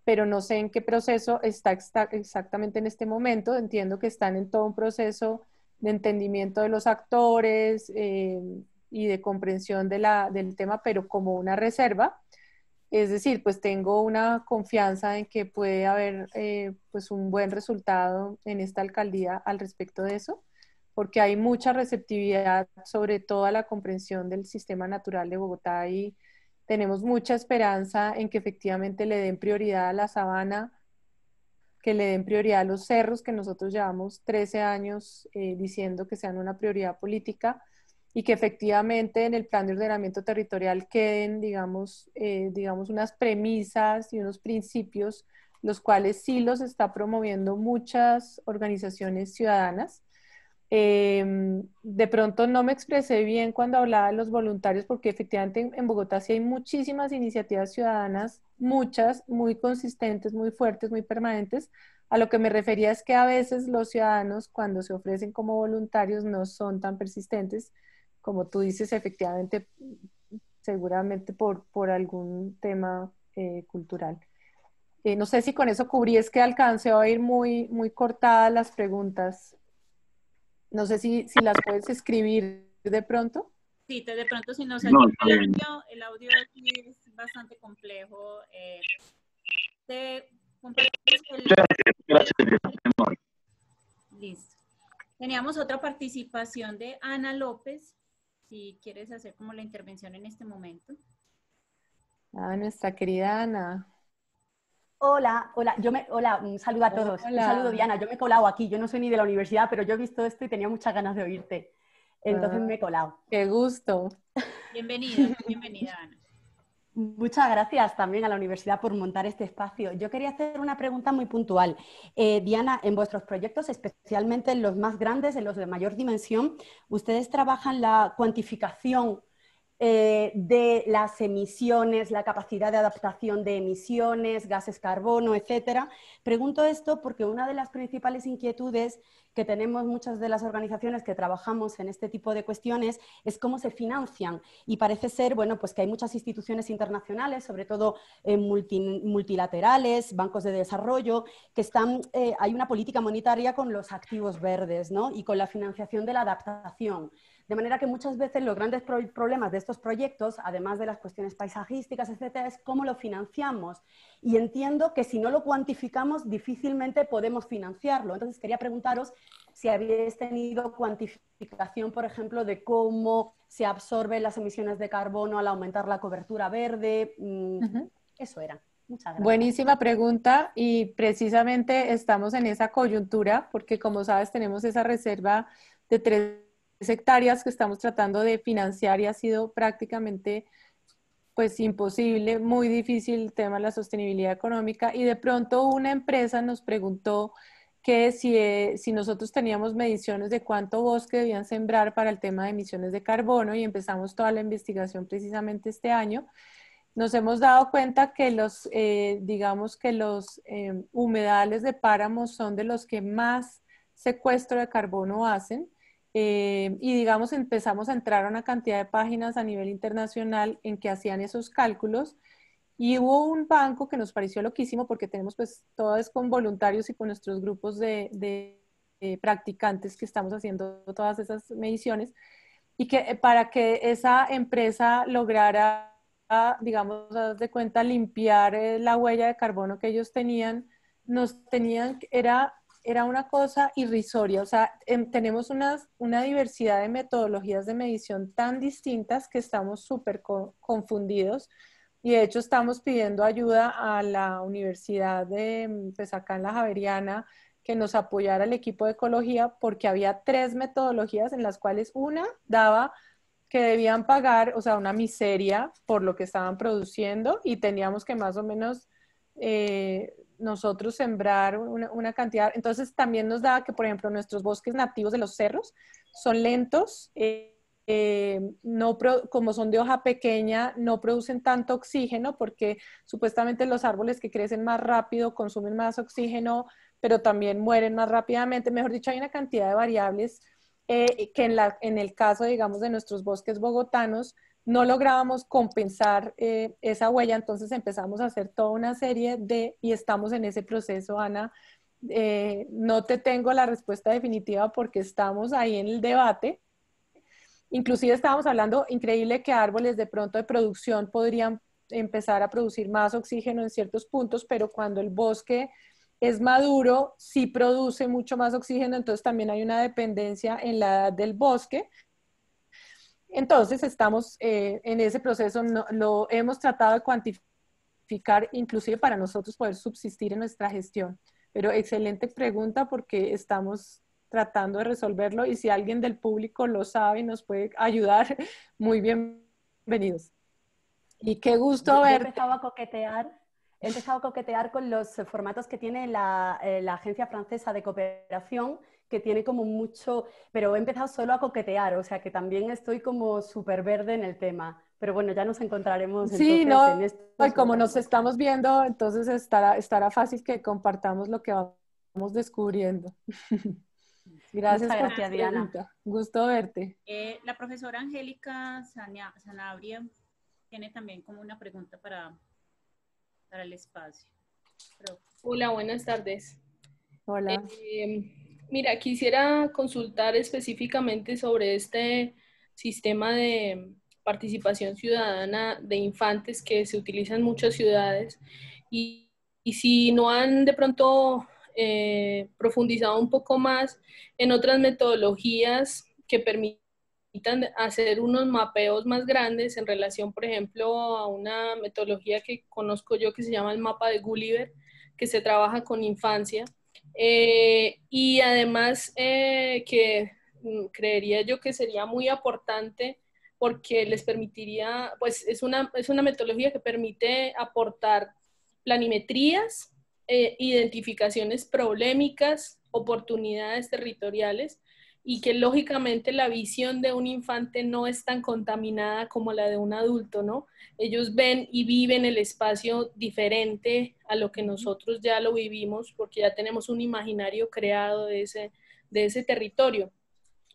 pero no sé en qué proceso está exactamente en este momento. Entiendo que están en todo un proceso de entendimiento de los actores y de comprensión del tema, pero como una reserva. Es decir, pues tengo una confianza en que puede haber pues un buen resultado en esta alcaldía al respecto de eso, porque hay mucha receptividad sobre toda la comprensión del sistema natural de Bogotá y tenemos mucha esperanza en que efectivamente le den prioridad a la sabana, que le den prioridad a los cerros, que nosotros llevamos 13 años diciendo que sean una prioridad política, y que efectivamente en el plan de ordenamiento territorial queden, digamos, unas premisas y unos principios, los cuales sí los está promoviendo muchas organizaciones ciudadanas. De pronto no me expresé bien cuando hablaba de los voluntarios, porque efectivamente en Bogotá sí hay muchísimas iniciativas ciudadanas, muchas, muy consistentes, muy fuertes, muy permanentes. A lo que me refería es que a veces los ciudadanos cuando se ofrecen como voluntarios no son tan persistentes, como tú dices, efectivamente, seguramente por algún tema cultural. No sé si con eso cubrí, es que alcancé a oír muy, muy cortadas las preguntas. No sé si las puedes escribir de pronto. Sí, de pronto si nos ayuda el audio aquí es bastante complejo. Te compartimos Listo. Teníamos otra participación de Ana López. si quieres hacer como la intervención en este momento. Nuestra querida Ana. Hola, hola, un saludo a todos. Hola. Un saludo, Diana. Yo me he colado aquí. Yo no soy ni de la universidad, pero yo he visto esto y tenía muchas ganas de oírte. Entonces me he colado. Qué gusto. Bienvenida, bienvenida, Ana. Muchas gracias también a la universidad por montar este espacio. Yo quería hacer una pregunta muy puntual. Diana, en vuestros proyectos, especialmente en los más grandes, en los de mayor dimensión, ustedes trabajan la cuantificación de las emisiones, la capacidad de adaptación de emisiones, gases carbono, etcétera. Pregunto esto porque una de las principales inquietudes que tenemos muchas de las organizaciones que trabajamos en este tipo de cuestiones es cómo se financian. Y parece ser, bueno, pues que hay muchas instituciones internacionales, sobre todo multilaterales, bancos de desarrollo, que están, hay una política monetaria con los activos verdes, ¿no? Y con la financiación de la adaptación. De manera que muchas veces los grandes problemas de estos proyectos, además de las cuestiones paisajísticas, etcétera, es cómo lo financiamos. Y entiendo que si no lo cuantificamos, difícilmente podemos financiarlo. Entonces, quería preguntaros si habéis tenido cuantificación, por ejemplo, de cómo se absorben las emisiones de carbono al aumentar la cobertura verde. Eso era. Muchas gracias. Buenísima pregunta y precisamente estamos en esa coyuntura porque, como sabes, tenemos esa reserva de 3 hectáreas que estamos tratando de financiar y ha sido prácticamente pues imposible, muy difícil el tema de la sostenibilidad económica, y de pronto una empresa nos preguntó que si nosotros teníamos mediciones de cuánto bosque debían sembrar para el tema de emisiones de carbono, y empezamos toda la investigación precisamente este año. Nos hemos dado cuenta que digamos que los humedales de páramos son de los que más secuestro de carbono hacen. Y digamos empezamos a entrar a una cantidad de páginas a nivel internacional en que hacían esos cálculos, y hubo un banco que nos pareció loquísimo porque tenemos pues todo es con voluntarios y con nuestros grupos de practicantes que estamos haciendo todas esas mediciones, y que para que esa empresa lograra, digamos, haz de cuenta, limpiar la huella de carbono que ellos tenían, era una cosa irrisoria. O sea, tenemos una diversidad de metodologías de medición tan distintas que estamos súper confundidos, y de hecho estamos pidiendo ayuda a la universidad pues acá en la Javeriana, que nos apoyara el equipo de ecología, porque había 3 metodologías en las cuales una daba que debían pagar, o sea, una miseria por lo que estaban produciendo, y teníamos que más o menos nosotros sembrar una cantidad. Entonces también nos daba que, por ejemplo, nuestros bosques nativos de los cerros son lentos, como son de hoja pequeña, no producen tanto oxígeno, porque supuestamente los árboles que crecen más rápido consumen más oxígeno, pero también mueren más rápidamente. Mejor dicho, hay una cantidad de variables que en el caso, digamos, de nuestros bosques bogotanos, no lográbamos compensar esa huella. Entonces empezamos a hacer toda una serie y estamos en ese proceso, Ana. No te tengo la respuesta definitiva porque estamos ahí en el debate. Inclusive estábamos hablando, increíble, que árboles de pronto de producción podrían empezar a producir más oxígeno en ciertos puntos, pero cuando el bosque es maduro, sí produce mucho más oxígeno, entonces también hay una dependencia en la edad del bosque. Entonces estamos en ese proceso, lo hemos tratado de cuantificar, inclusive para nosotros poder subsistir en nuestra gestión. Pero excelente pregunta porque estamos tratando de resolverlo, y si alguien del público lo sabe y nos puede ayudar, muy bienvenidos. Y qué gusto verte. He empezado a coquetear con los formatos que tiene la Agencia Francesa de Cooperación, que tiene como mucho, pero he empezado solo a coquetear, o sea que también estoy como súper verde en el tema. Pero bueno, ya nos encontraremos sí, entonces no, y como nos estamos viendo, entonces estará fácil que compartamos lo que vamos descubriendo. Gracias por tu pregunta. Gusto verte. La profesora Angélica Sanabria tiene también como una pregunta para el espacio. Hola, buenas tardes. Hola. Mira, quisiera consultar específicamente sobre este sistema de participación ciudadana de infantes que se utiliza en muchas ciudades, y si no han de pronto profundizado un poco más en otras metodologías que permiten hacer unos mapeos más grandes en relación, por ejemplo, a una metodología que conozco yo que se llama el mapa de Gulliver, que se trabaja con infancia. Y además que creería yo que sería muy aportante porque les permitiría, pues es una metodología que permite aportar planimetrías, identificaciones problemáticas, oportunidades territoriales, y que lógicamente la visión de un infante no es tan contaminada como la de un adulto, ¿no? Ellos ven y viven el espacio diferente a lo que nosotros ya lo vivimos, porque ya tenemos un imaginario creado de ese territorio.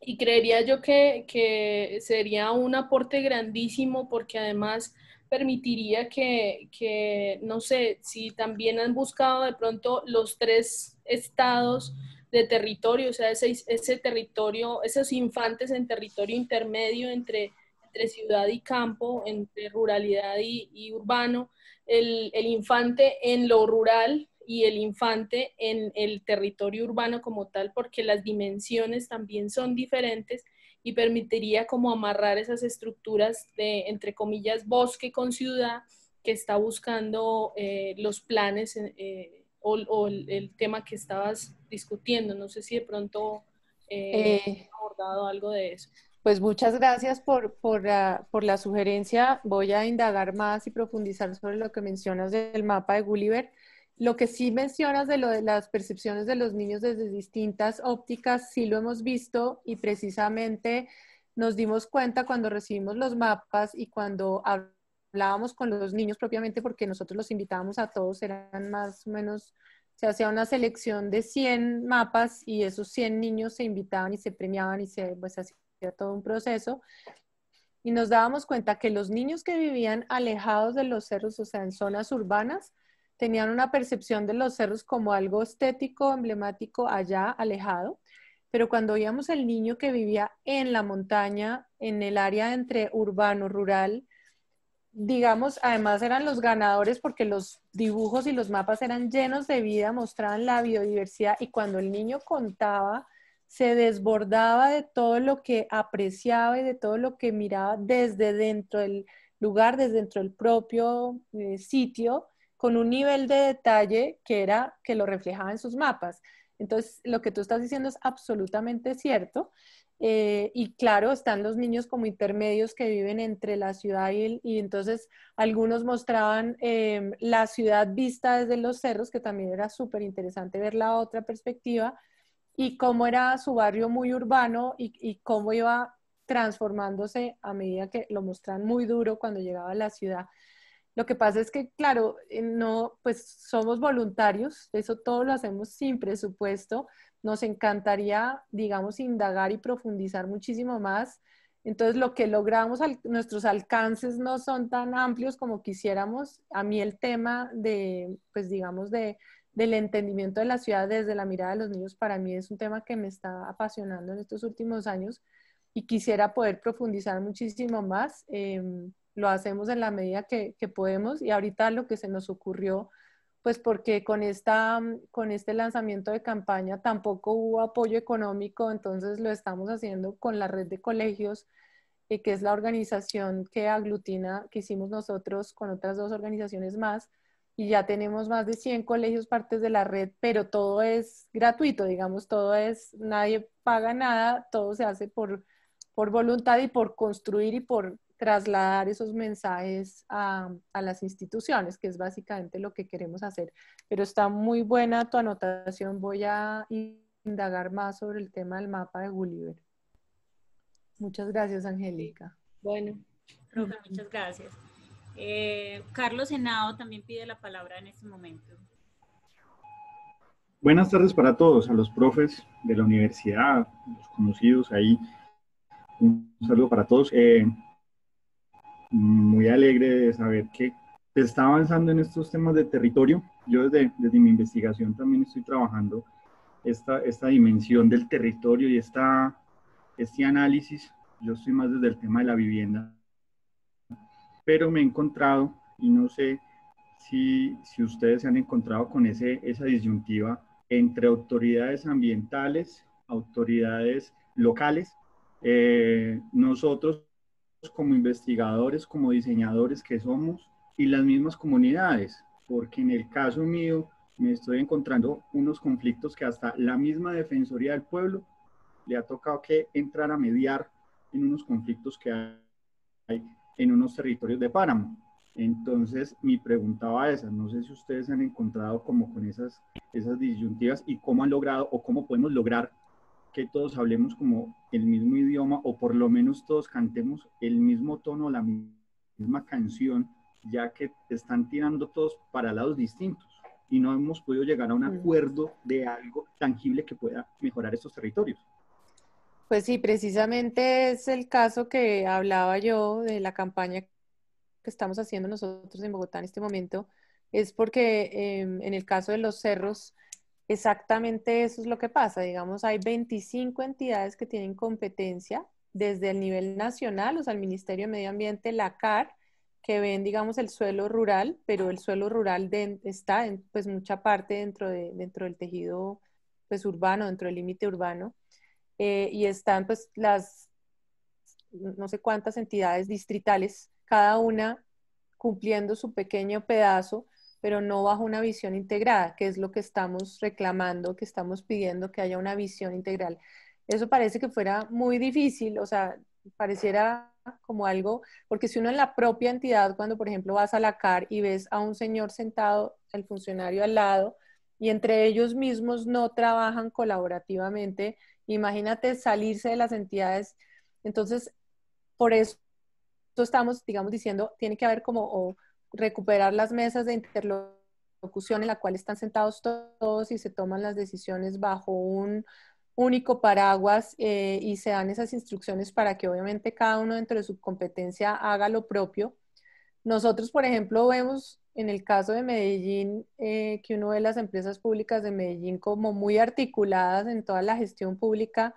Y creería yo que sería un aporte grandísimo, porque además permitiría que, no sé, si también han buscado de pronto los 3 estados de territorio, o sea, ese territorio, esos infantes en territorio intermedio entre ciudad y campo, entre ruralidad y urbano, el infante en lo rural y el infante en el territorio urbano como tal, porque las dimensiones también son diferentes, y permitiría como amarrar esas estructuras de, entre comillas, bosque con ciudad, que está buscando los planes o el tema que estabas discutiendo. No sé si de pronto has abordado algo de eso. Pues muchas gracias por la sugerencia. Voy a indagar más y profundizar sobre lo que mencionas del mapa de Gulliver. Lo que sí mencionas de lo de las percepciones de los niños desde distintas ópticas, sí lo hemos visto, y precisamente nos dimos cuenta cuando recibimos los mapas y cuando hablábamos con los niños propiamente, porque nosotros los invitábamos a todos, eran más o menos, se hacía una selección de 100 mapas y esos 100 niños se invitaban y se premiaban y se pues hacía todo un proceso. Y nos dábamos cuenta que los niños que vivían alejados de los cerros, o sea, en zonas urbanas, tenían una percepción de los cerros como algo estético, emblemático, allá alejado. Pero cuando veíamos el niño que vivía en la montaña, en el área entre urbano, rural, digamos, además eran los ganadores porque los dibujos y los mapas eran llenos de vida, mostraban la biodiversidad, y cuando el niño contaba, se desbordaba de todo lo que apreciaba y de todo lo que miraba desde dentro del lugar, desde dentro del propio sitio, con un nivel de detalle que lo reflejaba en sus mapas. Entonces, lo que tú estás diciendo es absolutamente cierto. Y claro, están los niños como intermedios que viven entre la ciudad y entonces algunos mostraban la ciudad vista desde los cerros, que también era súper interesante ver la otra perspectiva, y cómo era su barrio muy urbano y cómo iba transformándose a medida que lo mostraban muy duro cuando llegaba a la ciudad. Lo que pasa es que, claro, no, pues somos voluntarios, eso todo lo hacemos sin presupuesto. Nos encantaría, digamos, indagar y profundizar muchísimo más. Entonces, lo que logramos, nuestros alcances no son tan amplios como quisiéramos. A mí el tema de, pues digamos, del entendimiento de la ciudad desde la mirada de los niños, para mí es un tema que me está apasionando en estos últimos años y quisiera poder profundizar muchísimo más. Lo hacemos en la medida que podemos, y ahorita lo que se nos ocurrió, pues porque con este lanzamiento de campaña tampoco hubo apoyo económico, entonces lo estamos haciendo con la red de colegios, que es la organización que aglutina, que hicimos nosotros con otras 2 organizaciones más, y ya tenemos más de 100 colegios partes de la red, pero todo es gratuito, digamos, nadie paga nada, todo se hace por voluntad y por construir y por trasladar esos mensajes a las instituciones, que es básicamente lo que queremos hacer. Pero está muy buena tu anotación, voy a indagar más sobre el tema del mapa de Gulliver. Muchas gracias, Angélica. Bueno, profe, muchas gracias. Carlos Henao también pide la palabra en este momento. Buenas tardes para todos, a los profes de la universidad, los conocidos ahí. Un saludo para todos. Muy alegre de saber que se está avanzando en estos temas de territorio. Yo desde mi investigación también estoy trabajando esta dimensión del territorio y este análisis. Yo estoy más desde el tema de la vivienda, pero me he encontrado, y no sé si ustedes se han encontrado con esa disyuntiva entre autoridades ambientales, autoridades locales nosotros como investigadores, como diseñadores que somos, y las mismas comunidades, porque en el caso mío me estoy encontrando unos conflictos que hasta la misma Defensoría del Pueblo le ha tocado que entrar a mediar en unos conflictos que hay en unos territorios de páramo. Entonces, mi pregunta va a esa, no sé si ustedes han encontrado como con esas disyuntivas y cómo han logrado o cómo podemos lograr que todos hablemos como el mismo idioma o por lo menos todos cantemos el mismo tono, la misma canción, ya que están tirando todos para lados distintos y no hemos podido llegar a un acuerdo de algo tangible que pueda mejorar estos territorios. Pues sí, precisamente es el caso que hablaba yo de la campaña que estamos haciendo nosotros en Bogotá en este momento, es porque en el caso de los cerros, exactamente eso es lo que pasa. Digamos, hay 25 entidades que tienen competencia desde el nivel nacional, o sea, el Ministerio de Medio Ambiente, la CAR, que ven, digamos, el suelo rural, pero el suelo rural está en pues, mucha parte dentro del tejido pues, urbano, dentro del límite urbano. Y están pues las no sé cuántas entidades distritales, cada una cumpliendo su pequeño pedazo, pero no bajo una visión integrada, que es lo que estamos reclamando, que estamos pidiendo que haya una visión integral. Eso parece que fuera muy difícil, o sea, pareciera como algo, porque si uno en la propia entidad, cuando por ejemplo vas a la CAR y ves a un señor sentado, el funcionario al lado, y entre ellos mismos no trabajan colaborativamente, imagínate salirse de las entidades. Entonces, por eso estamos, digamos, diciendo, tiene que haber como o recuperar las mesas de interlocución en la cual están sentados todos y se toman las decisiones bajo un único paraguas y se dan esas instrucciones para que obviamente cada uno dentro de su competencia haga lo propio. Nosotros, por ejemplo, vemos en el caso de Medellín que uno ve las empresas públicas de Medellín como muy articuladas en toda la gestión pública.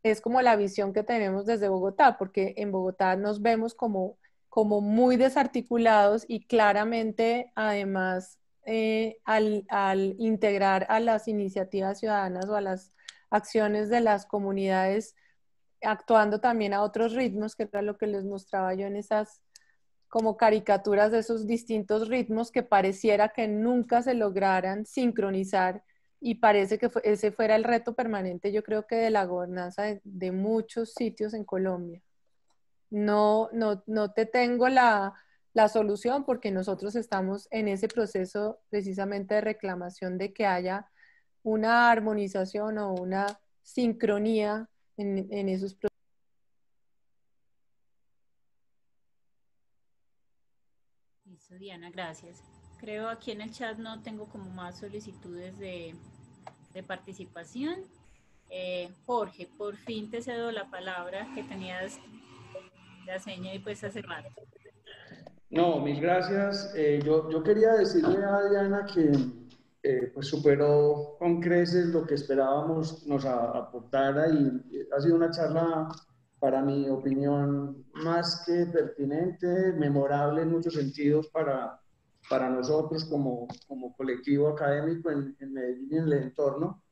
Es como la visión que tenemos desde Bogotá, porque en Bogotá nos vemos como muy desarticulados y claramente, además, al integrar a las iniciativas ciudadanas o a las acciones de las comunidades, actuando también a otros ritmos, que era lo que les mostraba yo en esas como caricaturas de esos distintos ritmos que pareciera que nunca se lograran sincronizar y parece que ese fuera el reto permanente, yo creo que de la gobernanza de muchos sitios en Colombia. No te tengo la solución porque nosotros estamos en ese proceso precisamente de reclamación de que haya una armonización o una sincronía en esos procesos. Listo, Diana, gracias. Creo aquí en el chat no tengo como más solicitudes de participación. Jorge, por fin te cedo la palabra que tenías la seña y pues hace rato. No, mil gracias. Yo quería decirle a Diana que pues superó con creces lo que esperábamos nos aportara y ha sido una charla, para mi opinión, más que pertinente, memorable en muchos sentidos para nosotros como colectivo académico en Medellín y en el entorno.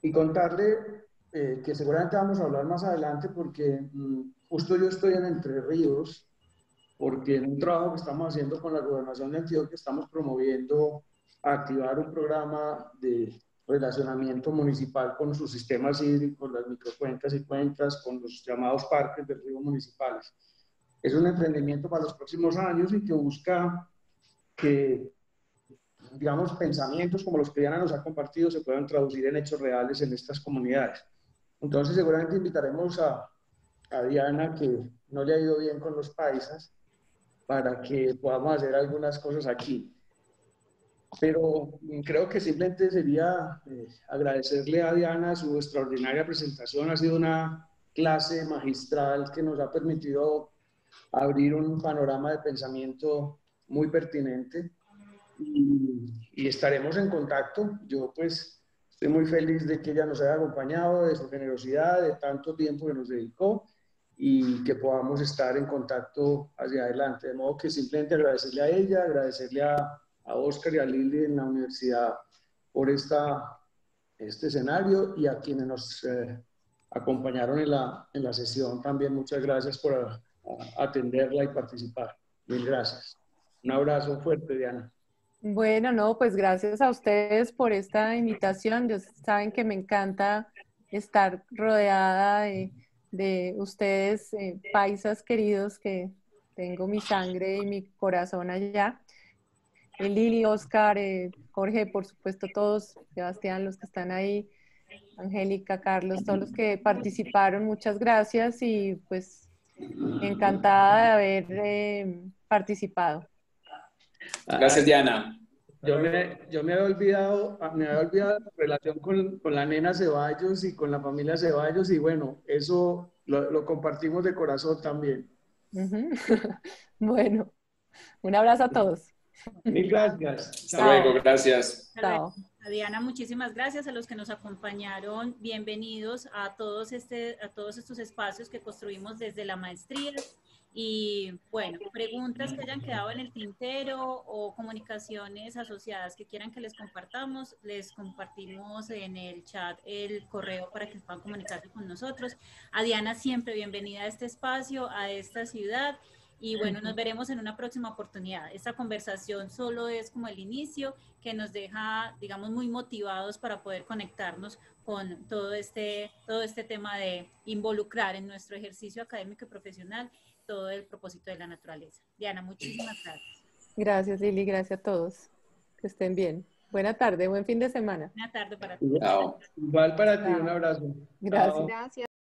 Y contarle que seguramente vamos a hablar más adelante porque justo yo estoy en Entre Ríos, porque en un trabajo que estamos haciendo con la Gobernación de Antioquia estamos promoviendo activar un programa de relacionamiento municipal con sus sistemas hídricos, las microcuencas y cuencas, con los llamados parques de río municipales. Es un emprendimiento para los próximos años y que busca que, digamos, pensamientos como los que Diana nos ha compartido se puedan traducir en hechos reales en estas comunidades. Entonces, seguramente invitaremos a Diana, que no le ha ido bien con los paisas, para que podamos hacer algunas cosas aquí. Pero creo que simplemente sería agradecerle a Diana su extraordinaria presentación. Ha sido una clase magistral que nos ha permitido abrir un panorama de pensamiento muy pertinente y estaremos en contacto. Yo pues estoy muy feliz de que ella nos haya acompañado, de su generosidad, de tanto tiempo que nos dedicó y que podamos estar en contacto hacia adelante. De modo que simplemente agradecerle a ella, agradecerle a Oscar y a Lili en la universidad por este escenario y a quienes nos acompañaron en la sesión también. Muchas gracias por atenderla y participar. Mil gracias. Un abrazo fuerte, Diana. Bueno, no, pues gracias a ustedes por esta invitación. Saben que me encanta estar rodeada de ustedes, paisas queridos, que tengo mi sangre y mi corazón allá. Lili, Oscar, Jorge, por supuesto todos, Sebastián, los que están ahí, Angélica, Carlos, todos los que participaron, muchas gracias y pues encantada de haber participado. Gracias, Diana. Yo me había olvidado la relación con la nena Ceballos y con la familia Ceballos y bueno, eso lo compartimos de corazón también. Bueno, un abrazo a todos. Mil gracias. Hasta luego, gracias. Chao. A Diana, muchísimas gracias. A los que nos acompañaron, bienvenidos a todos estos espacios que construimos desde la maestría. Y bueno, preguntas que hayan quedado en el tintero o comunicaciones asociadas que quieran que les compartamos, les compartimos en el chat el correo para que puedan comunicarse con nosotros. A Diana, siempre bienvenida a este espacio, a esta ciudad. Y bueno, nos veremos en una próxima oportunidad. Esta conversación solo es como el inicio que nos deja, digamos, muy motivados para poder conectarnos con todo este tema de involucrar en nuestro ejercicio académico y profesional todo el propósito de la naturaleza. Diana, muchísimas gracias. Gracias, Lili, gracias a todos. Que estén bien. Buena tarde, buen fin de semana. Buena tarde para ti. Igual para ti, un abrazo. Gracias. Gracias.